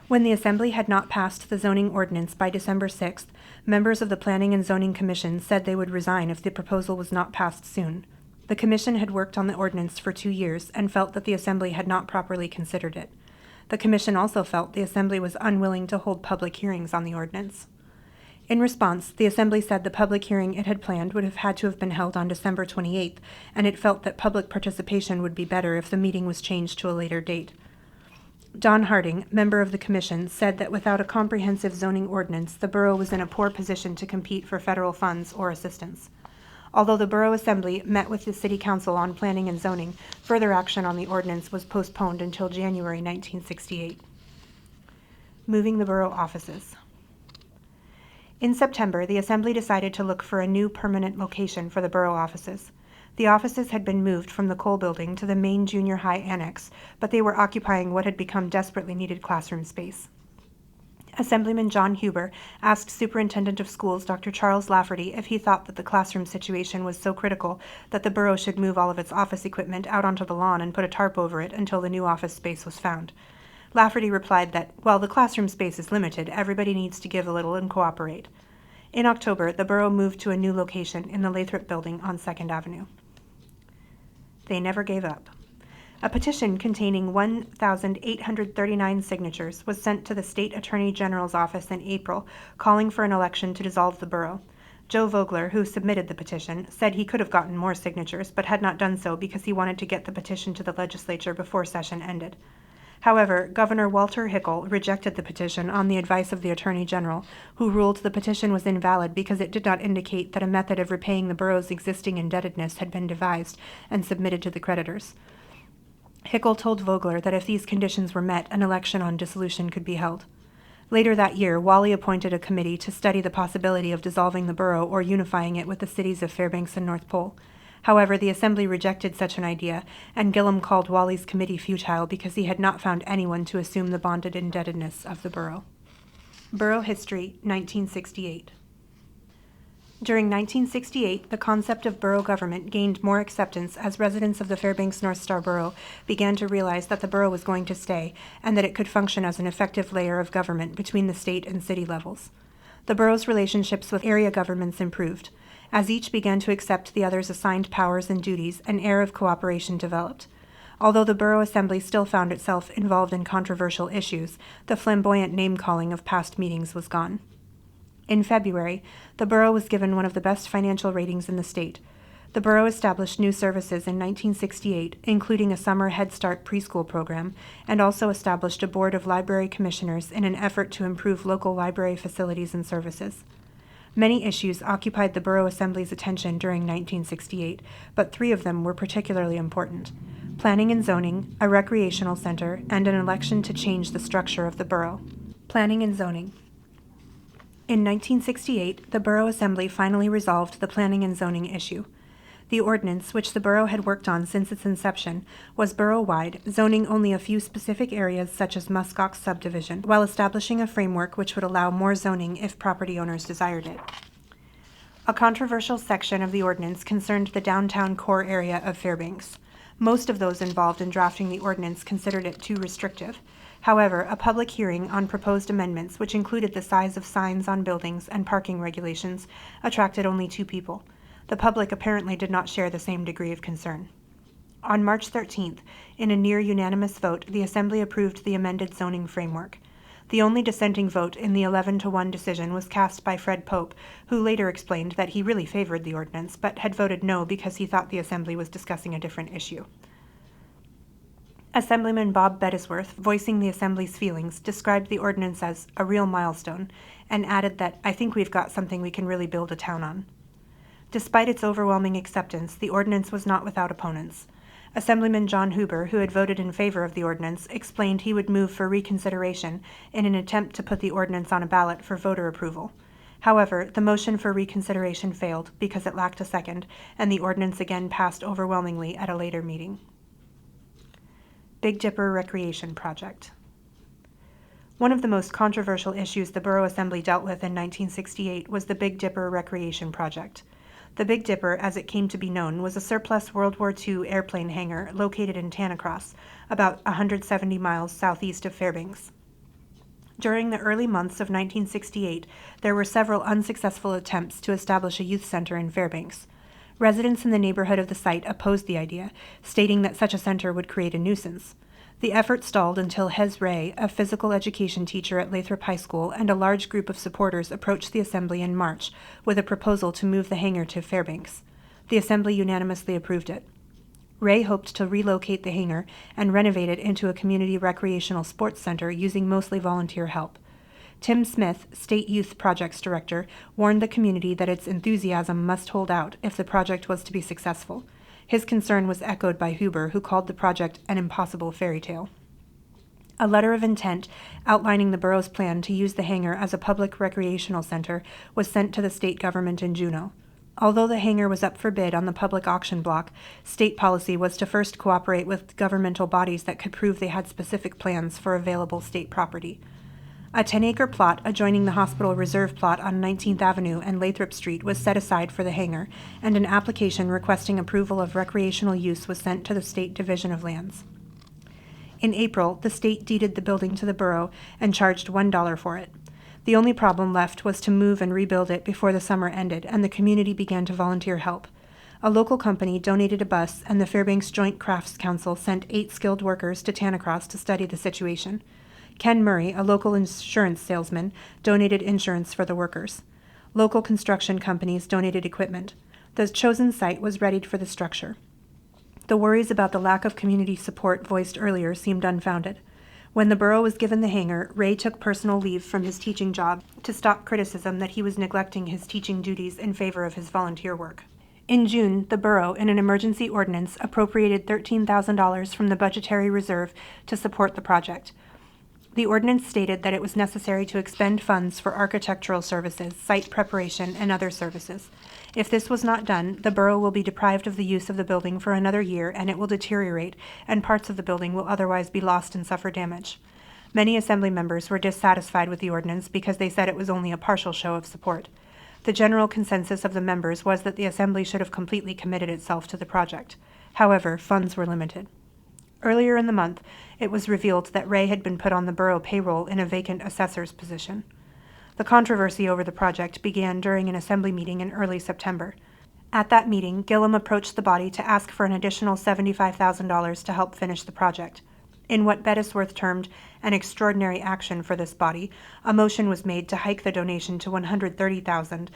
When the Assembly had not passed the zoning ordinance by December 6th, members of the Planning and Zoning Commission said they would resign if the proposal was not passed soon. The Commission had worked on the ordinance for 2 years and felt that the Assembly had not properly considered it. The Commission also felt the Assembly was unwilling to hold public hearings on the ordinance. In response, the Assembly said the public hearing it had planned would have had to have been held on December 28th, and it felt that public participation would be better if the meeting was changed to a later date. Don Harding, member of the Commission, said that without a comprehensive zoning ordinance, the borough was in a poor position to compete for federal funds or assistance. Although the Borough Assembly met with the City Council on planning and zoning, further action on the ordinance was postponed until January 1968. Moving the borough offices. In September, the Assembly decided to look for a new permanent location for the borough offices. The offices had been moved from the Cole Building to the main junior high annex, but they were occupying what had become desperately needed classroom space. Assemblyman John Huber asked Superintendent of Schools Dr. Charles Lafferty if he thought that the classroom situation was so critical that the borough should move all of its office equipment out onto the lawn and put a tarp over it until the new office space was found. Lafferty replied that, while the classroom space is limited, everybody needs to give a little and cooperate. In October, the borough moved to a new location in the Lathrop Building on 2nd Avenue. They never gave up. A petition containing 1,839 signatures was sent to the State Attorney General's office in April, calling for an election to dissolve the borough. Joe Vogler, who submitted the petition, said he could have gotten more signatures, but had not done so because he wanted to get the petition to the legislature before session ended. However, Governor Walter Hickel rejected the petition on the advice of the Attorney General, who ruled the petition was invalid because it did not indicate that a method of repaying the borough's existing indebtedness had been devised and submitted to the creditors. Hickel told Vogler that if these conditions were met, an election on dissolution could be held. Later that year, Wally appointed a committee to study the possibility of dissolving the borough or unifying it with the cities of Fairbanks and North Pole. However, the Assembly rejected such an idea, and Gillum called Wally's committee futile because he had not found anyone to assume the bonded indebtedness of the borough. Borough History, 1968. During 1968, the concept of borough government gained more acceptance as residents of the Fairbanks North Star Borough began to realize that the borough was going to stay and that it could function as an effective layer of government between the state and city levels. The borough's relationships with area governments improved. As each began to accept the other's assigned powers and duties, an air of cooperation developed. Although the Borough Assembly still found itself involved in controversial issues, the flamboyant name-calling of past meetings was gone. In February, the borough was given one of the best financial ratings in the state. The borough established new services in 1968, including a summer Head Start preschool program, and also established a board of library commissioners in an effort to improve local library facilities and services. Many issues occupied the Borough Assembly's attention during 1968, but 3 of them were particularly important: planning and zoning, a recreational center, and an election to change the structure of the borough. Planning and zoning. In 1968, the Borough Assembly finally resolved the planning and zoning issue. The ordinance, which the borough had worked on since its inception, was borough-wide, zoning only a few specific areas such as Muskox subdivision, while establishing a framework which would allow more zoning if property owners desired it. A controversial section of the ordinance concerned the downtown core area of Fairbanks. Most of those involved in drafting the ordinance considered it too restrictive. However, a public hearing on proposed amendments, which included the size of signs on buildings and parking regulations, attracted only 2 people. The public apparently did not share the same degree of concern. On March 13th, in a near-unanimous vote, the Assembly approved the amended zoning framework. The only dissenting vote in the 11-1 decision was cast by Fred Pope, who later explained that he really favored the ordinance, but had voted no because he thought the Assembly was discussing a different issue. Assemblyman Bob Bettisworth, voicing the Assembly's feelings, described the ordinance as a real milestone, and added that, "I think we've got something we can really build a town on." Despite its overwhelming acceptance, the ordinance was not without opponents. Assemblyman John Huber, who had voted in favor of the ordinance, explained he would move for reconsideration in an attempt to put the ordinance on a ballot for voter approval. However, the motion for reconsideration failed because it lacked a second, and the ordinance again passed overwhelmingly at a later meeting. Big Dipper Recreation Project. One of the most controversial issues the Borough Assembly dealt with in 1968 was the Big Dipper Recreation Project. The Big Dipper, as it came to be known, was a surplus World War II airplane hangar located in Tanacross, about 170 miles southeast of Fairbanks. During the early months of 1968, there were several unsuccessful attempts to establish a youth center in Fairbanks. Residents in the neighborhood of the site opposed the idea, stating that such a center would create a nuisance. The effort stalled until Hez Ray, a physical education teacher at Lathrop High School, and a large group of supporters approached the Assembly in March with a proposal to move the hangar to Fairbanks. The Assembly unanimously approved it. Ray hoped to relocate the hangar and renovate it into a community recreational sports center using mostly volunteer help. Tim Smith, State Youth Projects Director, warned the community that its enthusiasm must hold out if the project was to be successful. His concern was echoed by Huber, who called the project an impossible fairy tale. A letter of intent outlining the borough's plan to use the hangar as a public recreational center was sent to the state government in Juneau. Although the hangar was up for bid on the public auction block, state policy was to first cooperate with governmental bodies that could prove they had specific plans for available state property. A 10-acre plot adjoining the hospital reserve plot on 19th Avenue and Lathrop Street was set aside for the hangar, and an application requesting approval of recreational use was sent to the State Division of Lands. In April, the state deeded the building to the borough and charged $1 for it. The only problem left was to move and rebuild it before the summer ended, and the community began to volunteer help. A local company donated a bus, and the Fairbanks Joint Crafts Council sent 8 skilled workers to Tanacross to study the situation. Ken Murray, a local insurance salesman, donated insurance for the workers. Local construction companies donated equipment. The chosen site was readied for the structure. The worries about the lack of community support voiced earlier seemed unfounded. When the borough was given the hangar, Ray took personal leave from his teaching job to stop criticism that he was neglecting his teaching duties in favor of his volunteer work. In June, the borough, in an emergency ordinance, appropriated $13,000 from the budgetary reserve to support the project. The ordinance stated that it was necessary to expend funds for architectural services, site preparation, and other services. If this was not done, the borough will be deprived of the use of the building for another year, and it will deteriorate, and parts of the building will otherwise be lost and suffer damage. Many Assembly members were dissatisfied with the ordinance because they said it was only a partial show of support. The general consensus of the members was that the Assembly should have completely committed itself to the project. However, funds were limited. Earlier in the month, it was revealed that Ray had been put on the borough payroll in a vacant assessor's position. The controversy over the project began during an Assembly meeting in early September. At that meeting, Gillum approached the body to ask for an additional $75,000 to help finish the project. In what Bettisworth termed an extraordinary action for this body, a motion was made to hike the donation to $130,000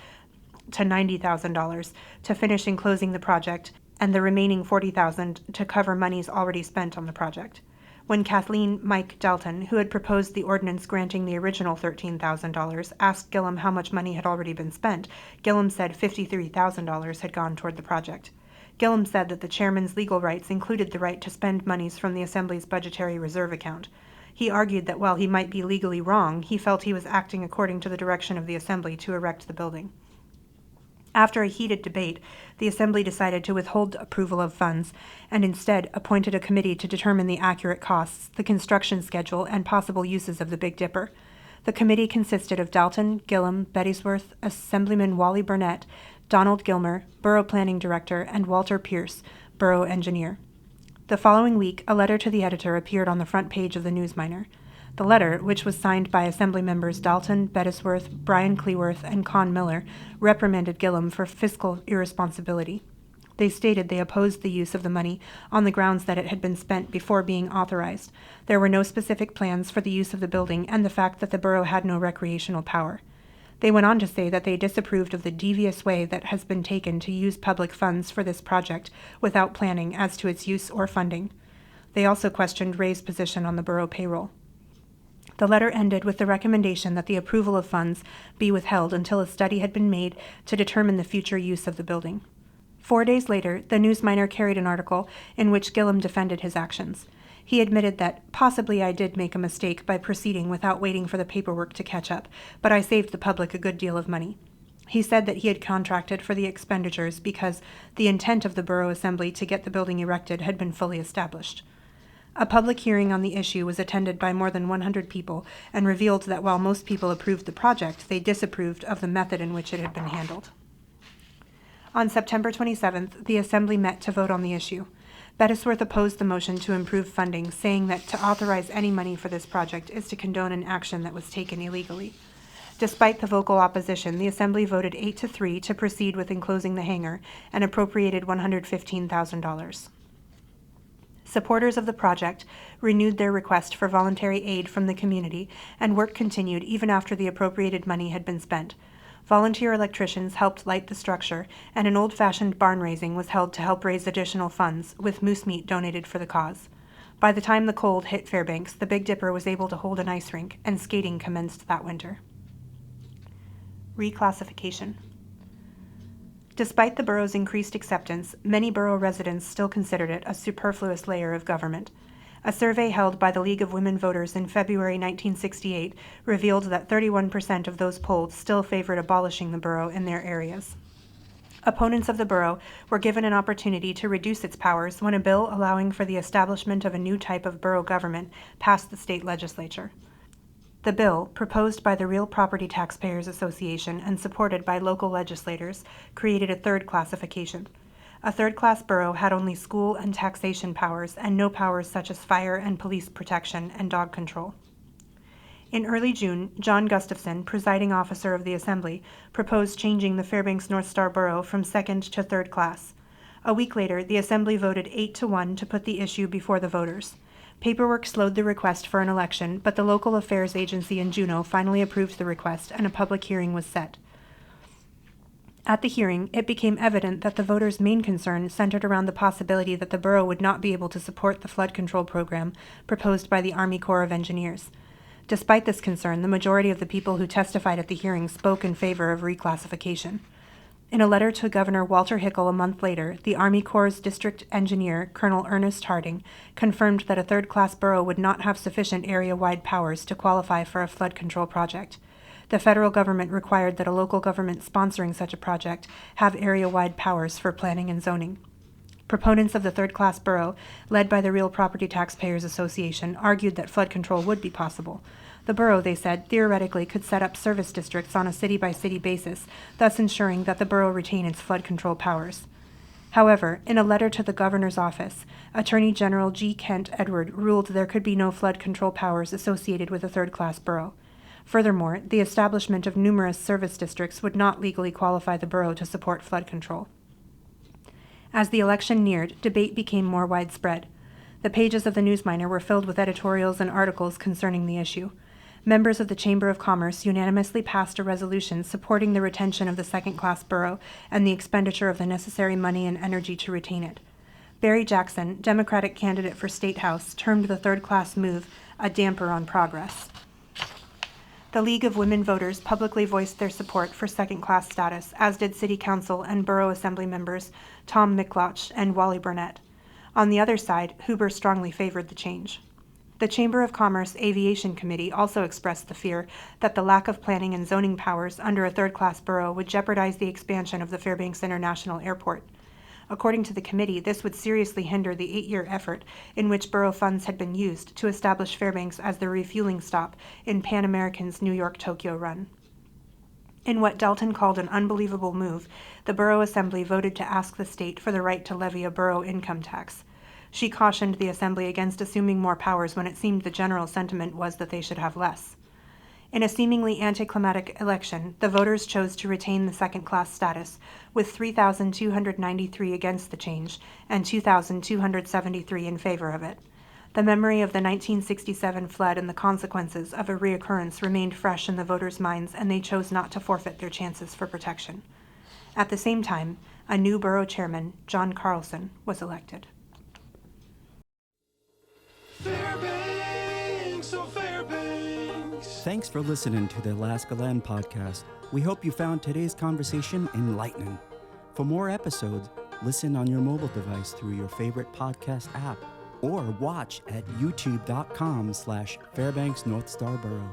to $90,000 to finish enclosing the project, and the remaining $40,000 to cover monies already spent on the project. When Kathleen Mike Dalton, who had proposed the ordinance granting the original $13,000, asked Gillum how much money had already been spent, Gillum said $53,000 had gone toward the project. Gillum said that the chairman's legal rights included the right to spend monies from the Assembly's budgetary reserve account. He argued that while he might be legally wrong, he felt he was acting according to the direction of the Assembly to erect the building. After a heated debate, the Assembly decided to withhold approval of funds and instead appointed a committee to determine the accurate costs, the construction schedule, and possible uses of the Big Dipper. The committee consisted of Dalton, Gillum, Bettisworth, Assemblyman Wally Burnett, Donald Gilmer, Borough Planning Director, and Walter Pierce, Borough Engineer. The following week, a letter to the editor appeared on the front page of the Newsminer. The letter, which was signed by Assembly members Dalton, Bettisworth, Brian Cleworth, and Con Miller, reprimanded Gillum for fiscal irresponsibility. They stated they opposed the use of the money on the grounds that it had been spent before being authorized. There were no specific plans for the use of the building and the fact that the borough had no recreational power. They went on to say that they disapproved of the devious way that has been taken to use public funds for this project without planning as to its use or funding. They also questioned Ray's position on the borough payroll. The letter ended with the recommendation that the approval of funds be withheld until a study had been made to determine the future use of the building. 4 days later, the Newsminer carried an article in which Gillum defended his actions. He admitted that, possibly I did make a mistake by proceeding without waiting for the paperwork to catch up, but I saved the public a good deal of money. He said that he had contracted for the expenditures because the intent of the Borough Assembly to get the building erected had been fully established. A public hearing on the issue was attended by more than 100 people and revealed that while most people approved the project, they disapproved of the method in which it had been handled. On September 27th, the Assembly met to vote on the issue. Bettisworth opposed the motion to improve funding, saying that to authorize any money for this project is to condone an action that was taken illegally. Despite the vocal opposition, the Assembly voted 8-3 to proceed with enclosing the hangar and appropriated $115,000. Supporters of the project renewed their request for voluntary aid from the community, and work continued even after the appropriated money had been spent. Volunteer electricians helped light the structure, and an old-fashioned barn raising was held to help raise additional funds, with moose meat donated for the cause. By the time the cold hit Fairbanks, the Big Dipper was able to hold an ice rink, and skating commenced that winter. Reclassification. Despite the borough's increased acceptance, many borough residents still considered it a superfluous layer of government. A survey held by the League of Women Voters in February 1968 revealed that 31% of those polled still favored abolishing the borough in their areas. Opponents of the borough were given an opportunity to reduce its powers when a bill allowing for the establishment of a new type of borough government passed the state legislature. The bill, proposed by the Real Property Taxpayers Association and supported by local legislators, created a third classification. A third-class borough had only school and taxation powers and no powers such as fire and police protection and dog control. In early June, John Gustafson, presiding officer of the Assembly, proposed changing the Fairbanks North Star Borough from second to third class. A week later, the Assembly voted 8-1 to put the issue before the voters. Paperwork slowed the request for an election, but the local affairs agency in Juneau finally approved the request and a public hearing was set. At the hearing, it became evident that the voters' main concern centered around the possibility that the borough would not be able to support the flood control program proposed by the Army Corps of Engineers. Despite this concern, the majority of the people who testified at the hearing spoke in favor of reclassification. In a letter to Governor Walter Hickel a month later, the Army Corps' district engineer, Colonel Ernest Harding, confirmed that a third-class borough would not have sufficient area-wide powers to qualify for a flood control project. The federal government required that a local government sponsoring such a project have area-wide powers for planning and zoning. Proponents of the third-class borough, led by the Real Property Taxpayers Association, argued that flood control would be possible. The borough, they said, theoretically could set up service districts on a city-by-city basis, thus ensuring that the borough retain its flood control powers. However, in a letter to the governor's office, Attorney General G. Kent Edward ruled there could be no flood control powers associated with a third-class borough. Furthermore, the establishment of numerous service districts would not legally qualify the borough to support flood control. As the election neared, debate became more widespread. The pages of the Newsminer were filled with editorials and articles concerning the issue. Members of the Chamber of Commerce unanimously passed a resolution supporting the retention of the second-class borough and the expenditure of the necessary money and energy to retain it. Barry Jackson, Democratic candidate for State House, termed the third-class move a damper on progress. The League of Women Voters publicly voiced their support for second-class status, as did City Council and Borough Assembly members Tom Micloch and Wally Burnett. On the other side, Huber strongly favored the change. The Chamber of Commerce Aviation Committee also expressed the fear that the lack of planning and zoning powers under a third-class borough would jeopardize the expansion of the Fairbanks International Airport. According to the committee, this would seriously hinder the 8-year effort in which borough funds had been used to establish Fairbanks as the refueling stop in Pan American's New York-Tokyo run. In what Dalton called an unbelievable move, the Borough Assembly voted to ask the state for the right to levy a borough income tax. She cautioned the Assembly against assuming more powers when it seemed the general sentiment was that they should have less. In a seemingly anticlimactic election, the voters chose to retain the second-class status, with 3,293 against the change and 2,273 in favor of it. The memory of the 1967 flood and the consequences of a reoccurrence remained fresh in the voters' minds, and they chose not to forfeit their chances for protection. At the same time, a new borough chairman, John Carlson, was elected. Fairbanks, oh Fairbanks. Thanks for listening to the Alaskaland podcast. We hope you found today's conversation enlightening. For more episodes, listen on your mobile device through your favorite podcast app or watch at youtube.com/Fairbanks North Star Borough.